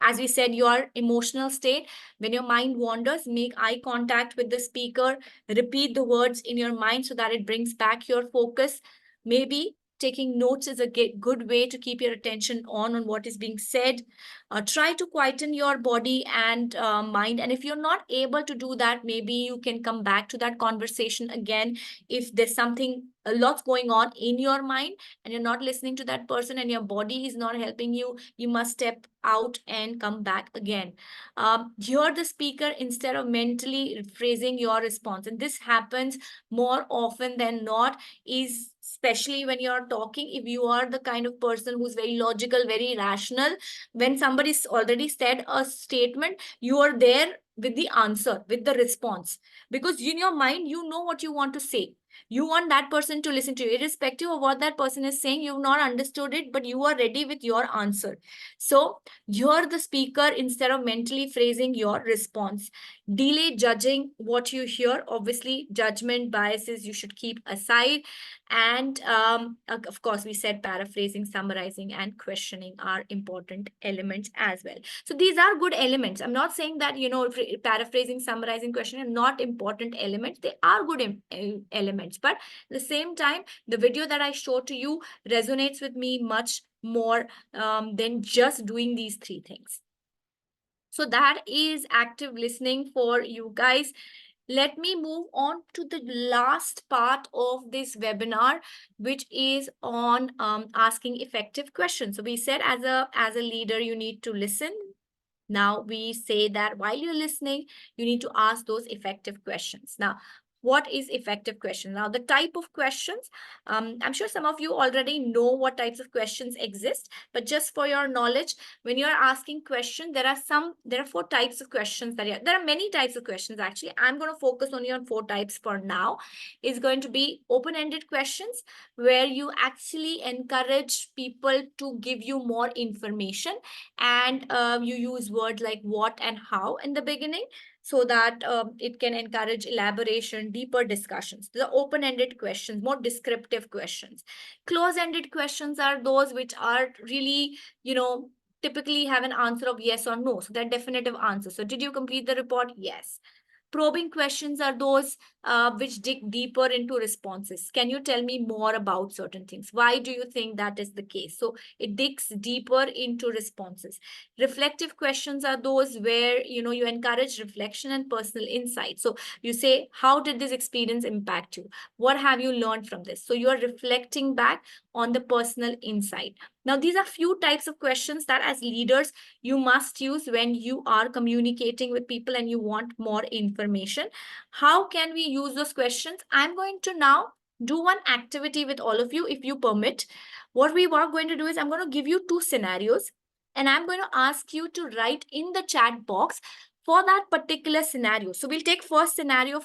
As we said, your emotional state, when your mind wanders, make eye contact with the speaker, repeat the words in your mind so that it brings back your focus. Maybe taking notes is a good way to keep your attention on what is being said. Try to quieten your body and mind. And if you're not able to do that, maybe you can come back to that conversation again. If there's a lot's going on in your mind and you're not listening to that person and your body is not helping you, you must step out and come back again. Hear the speaker instead of mentally rephrasing your response. And this happens more often than not, is especially when you're talking. If you are the kind of person who's very logical, very rational, when somebody's already said a statement, you are there with the answer, with the response, because in your mind, you know what you want to say. You want that person to listen to you, irrespective of what that person is saying. You've not understood it, but you are ready with your answer. So you're the speaker instead of mentally phrasing your response. Delay judging what you hear. Obviously, judgment, biases you should keep aside. And of course, we said paraphrasing, summarizing, and questioning are important elements as well. So these are good elements. I'm not saying that, paraphrasing, summarizing, questioning are not important elements. They are good elements. But at the same time, the video that I showed to you resonates with me much more than just doing these three things. So that is active listening for you guys. Let me move on to the last part of this webinar, which is on asking effective questions. So we said as a leader, you need to listen. Now we say that while you're listening, you need to ask those effective questions. Now, what is effective question? Now, the type of questions, I'm sure some of you already know what types of questions exist, but just for your knowledge, when you're asking questions, there are 4 types of questions there are many types of questions. Actually, I'm going to focus only on 4 types for now. It's going to be open-ended questions, where you actually encourage people to give you more information, and you use words like what and how in the beginning, so that it can encourage elaboration, deeper discussions. The open-ended questions, more descriptive questions. Close-ended questions are those which are really, typically have an answer of yes or no. So they're definitive answers. So did you complete the report? Yes. Probing questions are those which dig deeper into responses. Can you tell me more about certain things? Why do you think that is the case? So it digs deeper into responses. Reflective questions are those where you encourage reflection and personal insight. So you say, how did this experience impact you? What have you learned from this? So you are reflecting back on the personal insight. Now, these are few types of questions that as leaders you must use when you are communicating with people and you want more information. How can we use those questions? I'm going to now do one activity with all of you, if you permit. What we are going to do is I'm going to give you 2 scenarios and I'm going to ask you to write in the chat box for that particular scenario. So we'll take scenario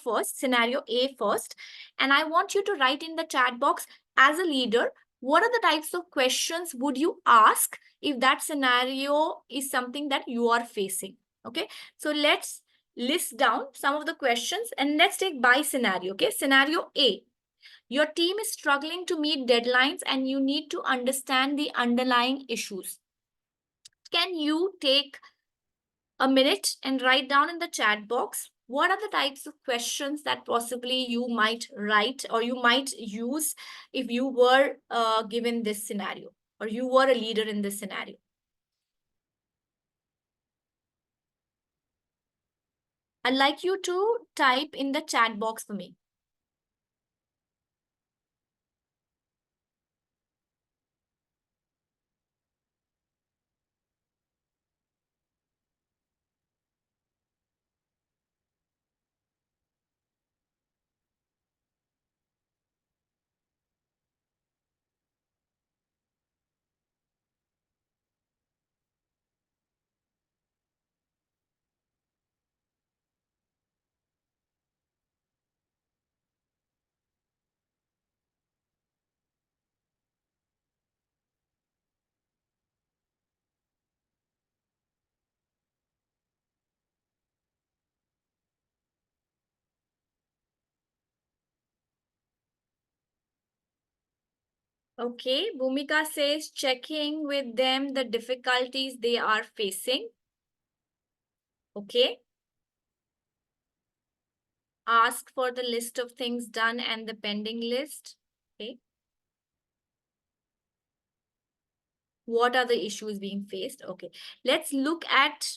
A first, and I want you to write in the chat box as a leader, what are the types of questions would you ask if that scenario is something that you are facing? Okay, so let's list down some of the questions and let's take by scenario. Okay, scenario A. Your team is struggling to meet deadlines and you need to understand the underlying issues. Can you take a minute and write down in the chat box what are the types of questions that possibly you might write or you might use if you were given this scenario or you were a leader in this scenario? I'd like you to type in the chat box for me. Okay, Bhumika says checking with them the difficulties they are facing. Okay. Ask for the list of things done and the pending list. Okay. What are the issues being faced? Okay. Let's look at,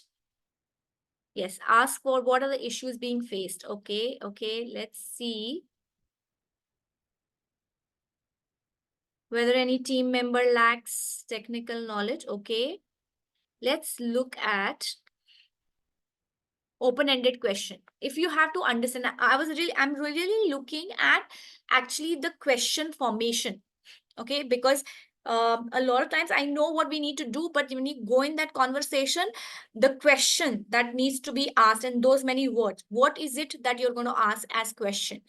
yes, ask for what are the issues being faced. Okay. Okay. Let's see whether any team member lacks technical knowledge. Okay. Let's look at open-ended question. If you have to understand, I'm really looking at actually the question formation. Okay, because a lot of times I know what we need to do, but when you go in that conversation, the question that needs to be asked in those many words, what is it that you're going to ask as question?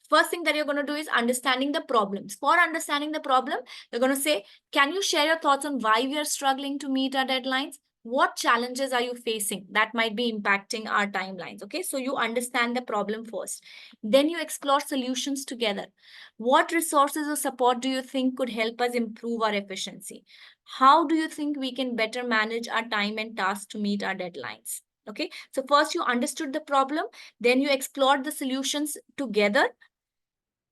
First thing that you're going to do is understanding the problems. For understanding the problem, you're going to say, can you share your thoughts on why we are struggling to meet our deadlines? What challenges are you facing that might be impacting our timelines? Okay, so you understand the problem first. Then you explore solutions together. What resources or support do you think could help us improve our efficiency? How do you think we can better manage our time and tasks to meet our deadlines? Okay, so first you understood the problem, then you explored the solutions together.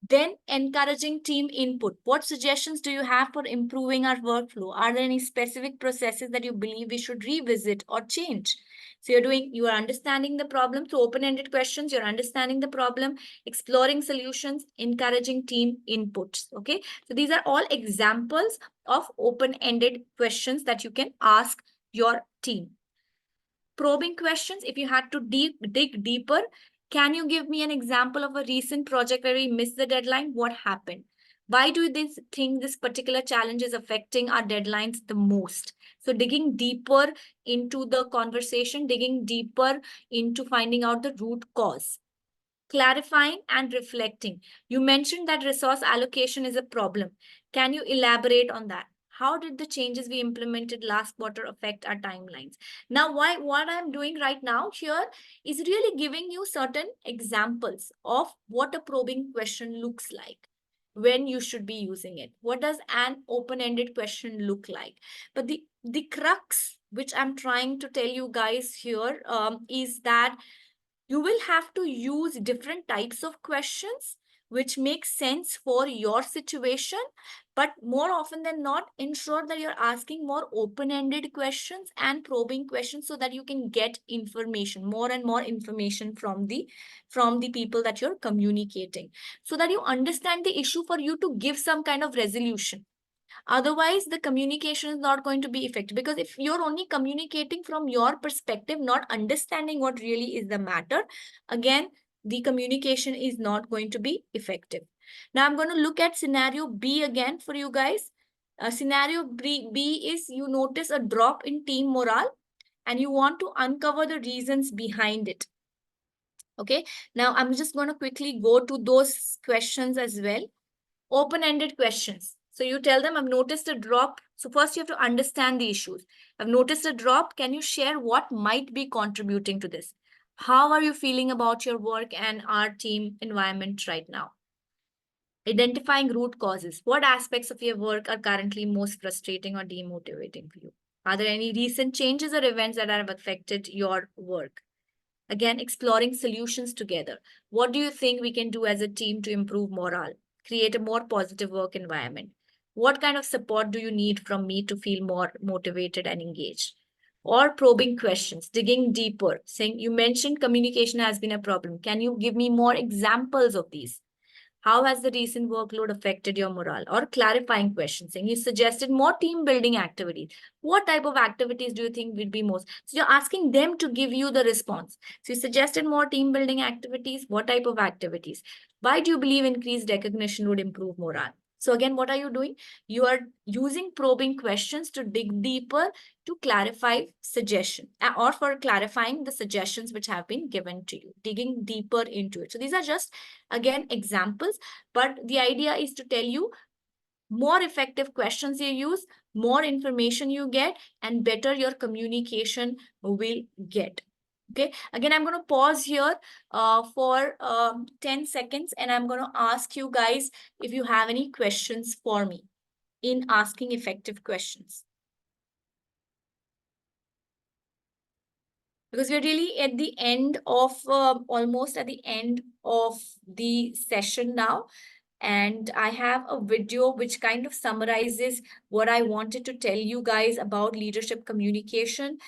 Then encouraging team input. What suggestions do you have for improving our workflow? Are there any specific processes that you believe we should revisit or change? So you are understanding the problem through open-ended questions, you're understanding the problem, exploring solutions, encouraging team inputs. Okay, so these are all examples of open-ended questions that you can ask your team. Probing questions, if you had to dig deeper, can you give me an example of a recent project where we missed the deadline? What happened? Why do you think this particular challenge is affecting our deadlines the most? So digging deeper into the conversation, digging deeper into finding out the root cause. Clarifying and reflecting. You mentioned that resource allocation is a problem. Can you elaborate on that? How did the changes we implemented last quarter affect our timelines? Now, what I'm doing right now here is really giving you certain examples of what a probing question looks like, when you should be using it. What does an open-ended question look like? But the crux which I'm trying to tell you guys here is that You will have to use different types of questions which make sense for your situation, but more often than not, ensure that you're asking more open-ended questions and probing questions so that you can get information, more and more information from the people that you're communicating, so that you understand the issue for you to give some kind of resolution. Otherwise, the communication is not going to be effective, because if you're only communicating from your perspective, not understanding what really is the matter, again, the communication is not going to be effective. Now, I'm going to look at scenario B again for you guys. Scenario B is you notice a drop in team morale and you want to uncover the reasons behind it. Okay, now I'm just going to quickly go to those questions as well. Open-ended questions. So you tell them, I've noticed a drop. So first you have to understand the issues. I've noticed a drop. Can you share what might be contributing to this? How are you feeling about your work and our team environment right now? Identifying root causes. What aspects of your work are currently most frustrating or demotivating for you? Are there any recent changes or events that have affected your work? Again, exploring solutions together. What do you think we can do as a team to improve morale, create a more positive work environment? What kind of support do you need from me to feel more motivated and engaged? Or probing questions, digging deeper, saying, you mentioned communication has been a problem. Can you give me more examples of these? How has the recent workload affected your morale? Or clarifying questions, saying you suggested more team building activities. What type of activities do you think would be most? So you're asking them to give you the response. So you suggested more team building activities. What type of activities? Why do you believe increased recognition would improve morale? So again, what are you doing? You are using probing questions to dig deeper, to clarify suggestion, or for clarifying the suggestions which have been given to you, digging deeper into it. So these are just, again, examples, but the idea is to tell you more effective questions you use, more information you get, and better your communication will get. Okay, again, I'm going to pause here for 10 seconds, and I'm going to ask you guys if you have any questions for me in asking effective questions. Because we're really at the end of, almost at the end of the session now. And I have a video which kind of summarizes what I wanted to tell you guys about leadership communication,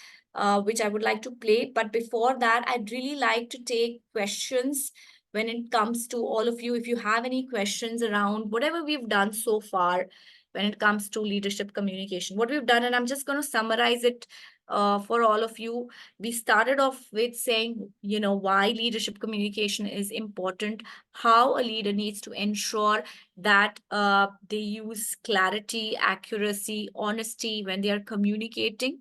which I would like to play. But before that, I'd really like to take questions when it comes to all of you. If you have any questions around whatever we've done so far when it comes to leadership communication, what we've done, and I'm just going to summarize it for all of you. We started off with saying, why leadership communication is important, how a leader needs to ensure that they use clarity, accuracy, honesty when they are communicating.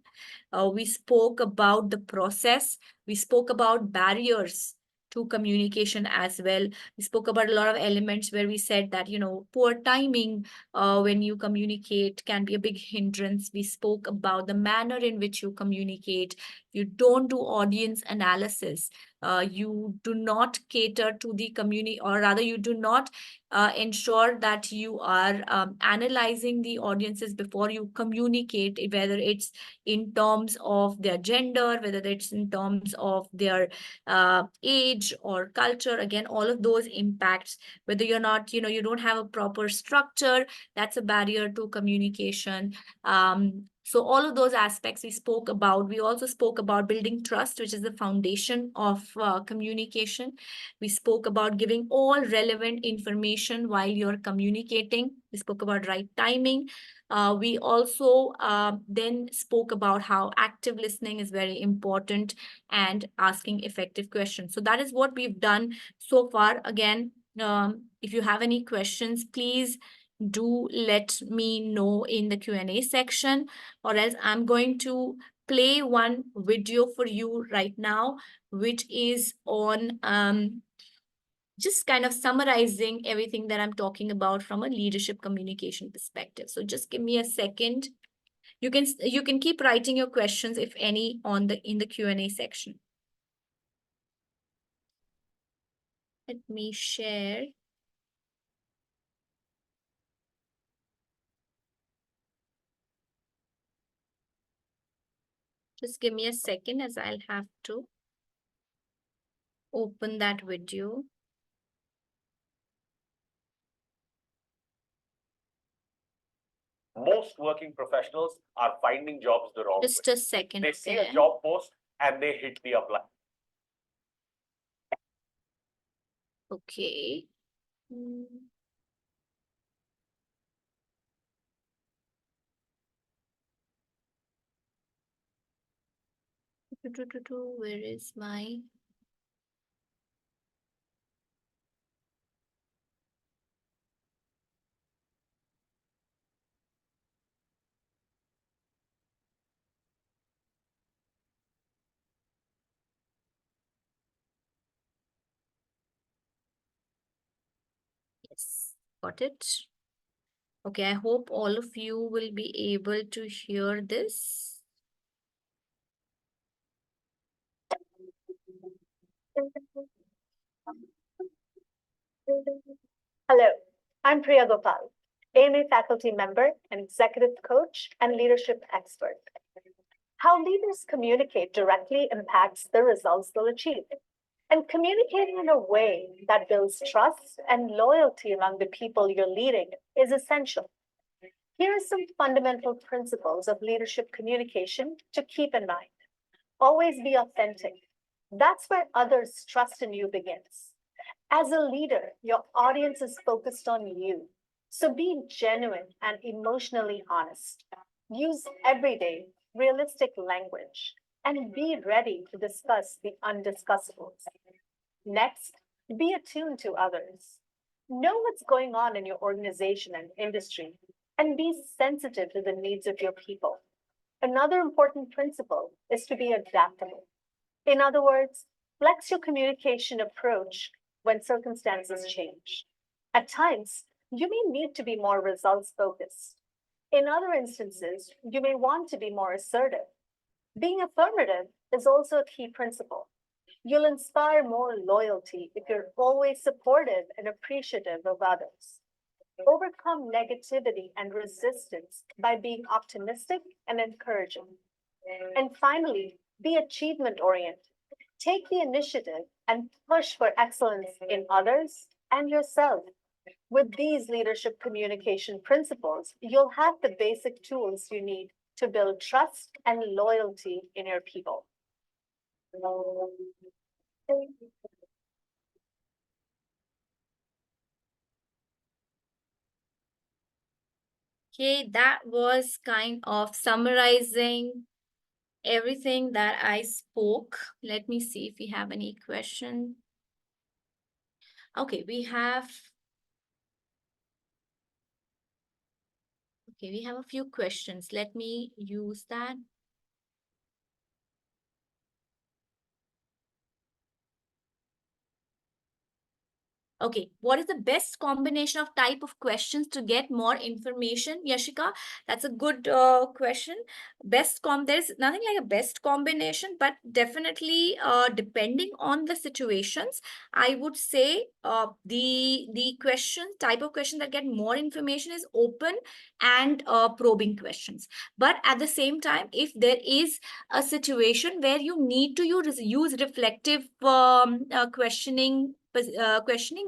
We spoke about the process. We spoke about barriers to communication as well. We spoke about a lot of elements where we said that, poor timing when you communicate can be a big hindrance. We spoke about the manner in which you communicate. You don't do audience analysis. You do not cater to the community, or rather you do not ensure that you are analyzing the audiences before you communicate, whether it's in terms of their gender, whether it's in terms of their age or culture. Again, all of those impacts, whether you're not, you don't have a proper structure, that's a barrier to communication. So all of those aspects we spoke about. We also spoke about building trust, which is the foundation of communication. We spoke about giving all relevant information while you're communicating. We spoke about right timing. We also then spoke about how active listening is very important and asking effective questions. So that is what we've done so far. Again, if you have any questions, please do let me know in the Q&A section, or else I'm going to play one video for you right now, which is on just kind of summarizing everything that I'm talking about from a leadership communication perspective. So just give me a second. You can keep writing your questions, if any, in the Q&A section. Let me share. Just give me a second, as I'll have to open that video. Most working professionals are finding jobs the wrong Just way. a second. They see there. a job post and they hit the apply. Okay. Where is my... Yes, got it. Okay, I hope all of you will be able to hear this. Hello, I'm Priya Gopal, AMA faculty member and executive coach and leadership expert. How leaders communicate directly impacts the results they'll achieve. And communicating in a way that builds trust and loyalty among the people you're leading is essential. Here are some fundamental principles of leadership communication to keep in mind. Always be authentic. That's where others' trust in you begins. As a leader, your audience is focused on you. So be genuine and emotionally honest. Use everyday, realistic language and be ready to discuss the undiscussables. Next, be attuned to others. Know what's going on in your organization and industry and be sensitive to the needs of your people. Another important principle is to be adaptable. In other words, flex your communication approach when circumstances change. At times, you may need to be more results focused. In other instances, you may want to be more assertive. Being affirmative is also a key principle. You'll inspire more loyalty if you're always supportive and appreciative of others. Overcome negativity and resistance by being optimistic and encouraging. And finally, be achievement oriented. Take the initiative and push for excellence in others and yourself. With these leadership communication principles, you'll have the basic tools you need to build trust and loyalty in your people. Okay, that was kind of summarizing everything that I spoke. Let me see if we have any question. Okay, we have a few questions. Let me use that. Okay, what is the best combination of type of questions to get more information, Yashika? That's a good question. There's nothing like a best combination, but definitely depending on the situations, I would say the type of question that get more information is open and probing questions. But at the same time, if there is a situation where you need to use reflective questioning,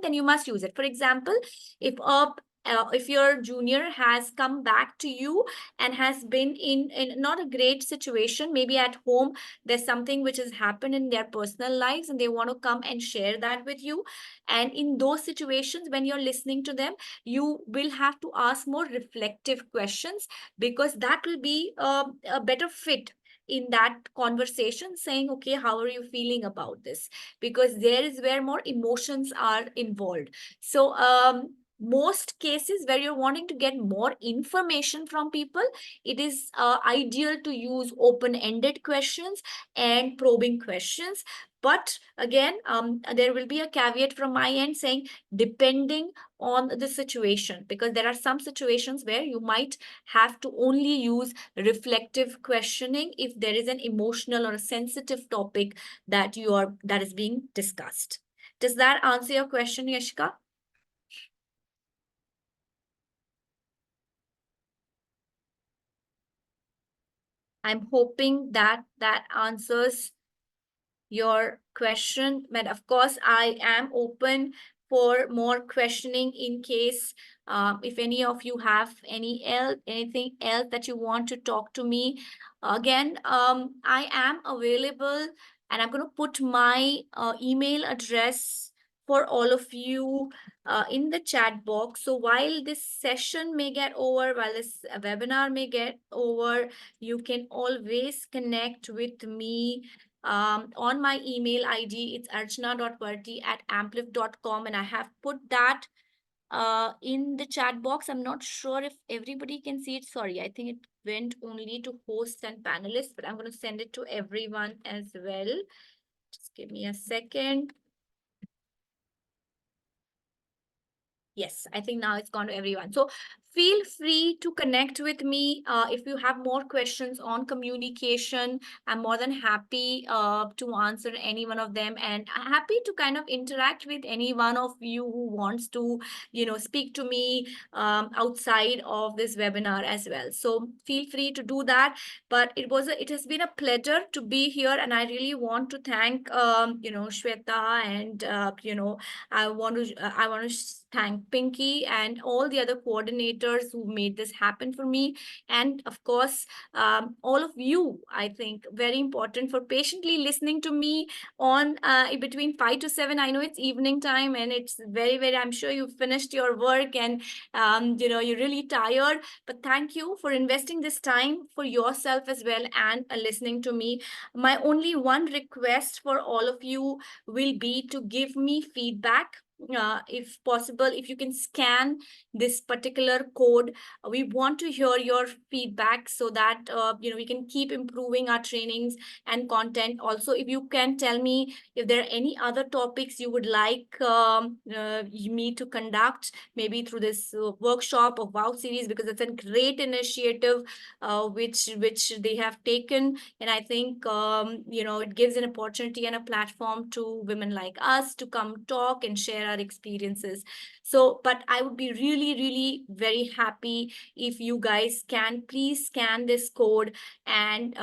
then you must use it. For example, if your junior has come back to you and has been in not a great situation, maybe at home there's something which has happened in their personal lives and they want to come and share that with you, and in those situations when you're listening to them, you will have to ask more reflective questions, because that will be a better fit in that conversation, saying, okay, how are you feeling about this? Because there is where more emotions are involved. So most cases where you're wanting to get more information from people, it is ideal to use open-ended questions and probing questions. But again, there will be a caveat from my end saying depending on the situation, because there are some situations where you might have to only use reflective questioning if there is an emotional or a sensitive topic that is being discussed. Does that answer your question, Yashika? I'm hoping that answers your question. But of course, I am open for more questioning in case if any of you have anything else that you want to talk to me. Again, I am available, and I'm going to put my email address for all of you in the chat box. So while this session may get over, while this webinar may get over, you can always connect with me on my email ID. It's archana.warty@amplif.com, and I have put that in the chat box. I'm not sure if everybody can see it. Sorry, I think it went only to hosts and panelists, but I'm going to send it to everyone as well. Just give me a second. Yes, I think now it's gone to everyone. So feel free to connect with me if you have more questions on communication. I'm more than happy to answer any one of them, and I'm happy to kind of interact with any one of you who wants to, speak to me outside of this webinar as well. So feel free to do that. But it has been a pleasure to be here, and I really want to thank Shweta and I want to thank Pinky and all the other coordinators who made this happen for me. And of course, all of you, I think, very important for patiently listening to me on between 5 to 7. I know it's evening time and it's very, very, I'm sure you've finished your work and, you're really tired. But thank you for investing this time for yourself as well and listening to me. My only one request for all of you will be to give me feedback. If possible, if you can scan this particular code, we want to hear your feedback so that we can keep improving our trainings and content. Also, if you can tell me if there are any other topics you would like me to conduct, maybe through this workshop or WOW series, because it's a great initiative which they have taken, and I think it gives an opportunity and a platform to women like us to come talk and share our experiences. So, but I would be really, really very happy if you guys can please scan this code and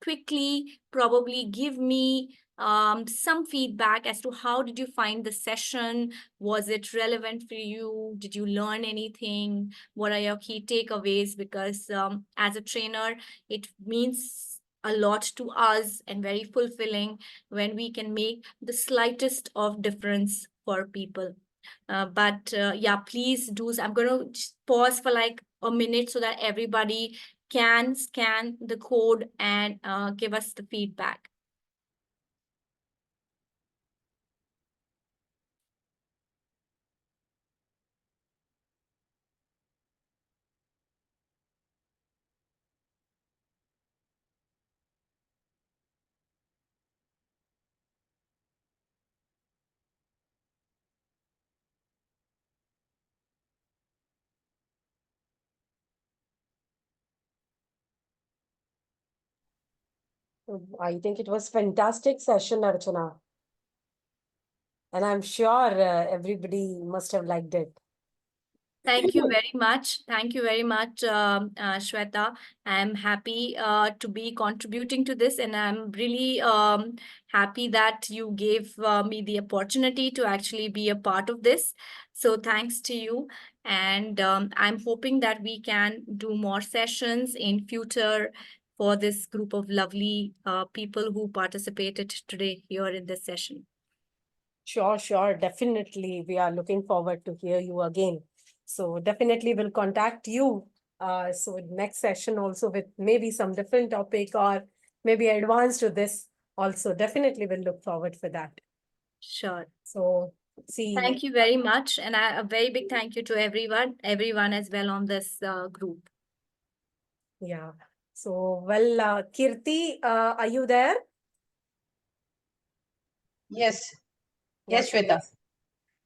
quickly probably give me some feedback as to how did you find the session? Was it relevant for you? Did you learn anything? What are your key takeaways? Because as a trainer, it means a lot to us and very fulfilling when we can make the slightest of difference for people. Yeah, please do. I'm going to pause for like a minute so that everybody can scan the code and give us the feedback. I think it was fantastic session, Archana. And I'm sure everybody must have liked it. Thank you very much. Thank you very much, Shweta. I'm happy to be contributing to this, and I'm really happy that you gave me the opportunity to actually be a part of this. So thanks to you. And I'm hoping that we can do more sessions in future for this group of lovely people who participated today here in this session. Sure. Definitely. We are looking forward to hear you again. So definitely we'll contact you. So next session also with maybe some different topic or maybe advanced to this also. Definitely we'll look forward for that. Sure. So see. Thank you very much. And a very big thank you to everyone as well on this group. Yeah. So, well, Kirti, are you there? Yes. Yeah, Yes, Shweta.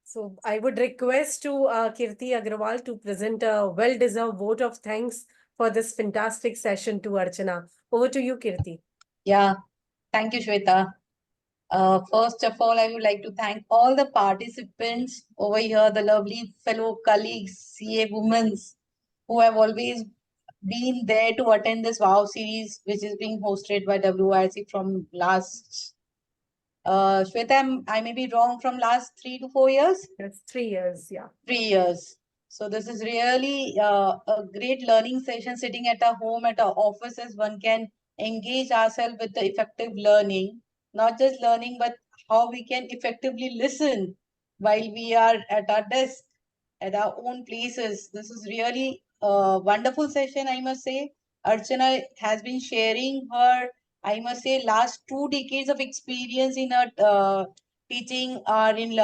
So I would request to Kirti Agrawal to present a well-deserved vote of thanks for this fantastic session to Archana. Over to you, Kirti. Yeah. Thank you, Shweta. First of all, I would like to thank all the participants over here, the lovely fellow colleagues, CA women, who have always been there to attend this WOW series, which is being hosted by WIC from last Shweta, I may be wrong, from last 3 to 4 years? That's 3 years, yeah. 3 years. So this is really a great learning session. Sitting at our home, at our offices, one can engage ourselves with the effective learning, not just learning, but how we can effectively listen while we are at our desk, at our own places. This is really a wonderful session, I must say. Archana has been sharing her, I must say, last 2 decades of experience in her teaching or in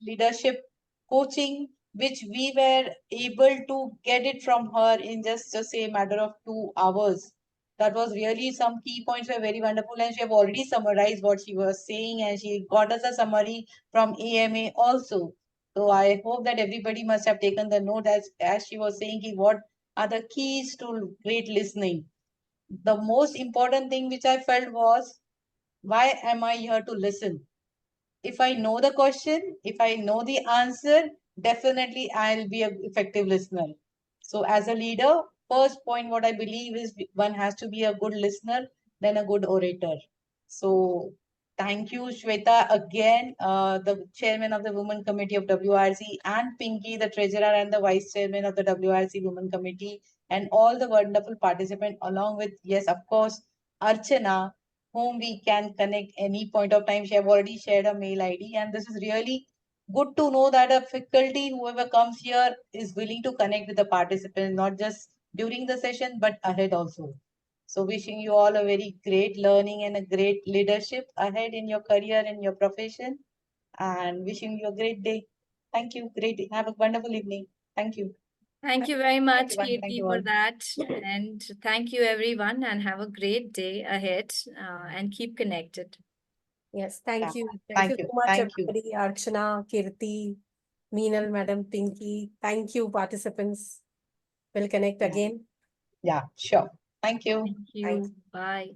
leadership coaching, which we were able to get it from her in just say a matter of 2 hours. That was really, some key points were very wonderful, and she have already summarized what she was saying, and she got us a summary from AMA also. So I hope that everybody must have taken the note as she was saying what are the keys to great listening. The most important thing which I felt was, why am I here to listen? If I know the question, if I know the answer, definitely I'll be an effective listener. So as a leader, first point what I believe is one has to be a good listener, then a good orator. So thank you, Shweta, again, the chairman of the Women Committee of WRC, and Pinky, the treasurer and the vice chairman of the WRC Women Committee, and all the wonderful participants, along with, yes, of course, Archana, whom we can connect any point of time. She have already shared a mail ID, and this is really good to know that a faculty, whoever comes here, is willing to connect with the participants, not just during the session, but ahead also. So wishing you all a very great learning and a great leadership ahead in your career and your profession, and wishing you a great day. Thank you. Great day. Have a wonderful evening. Thank you. Thank you very much, everyone. Thank Kirti, you for all. that. And thank you, everyone, and have a great day ahead and keep connected. Yes, thank Yeah. you. Thank you you. so much, Thank you. everybody. Archana, Kirti, Meenal, Madam, Pinky. Thank you, participants. We'll connect Yeah. again. Yeah, sure. Thank you. Thank you. Bye.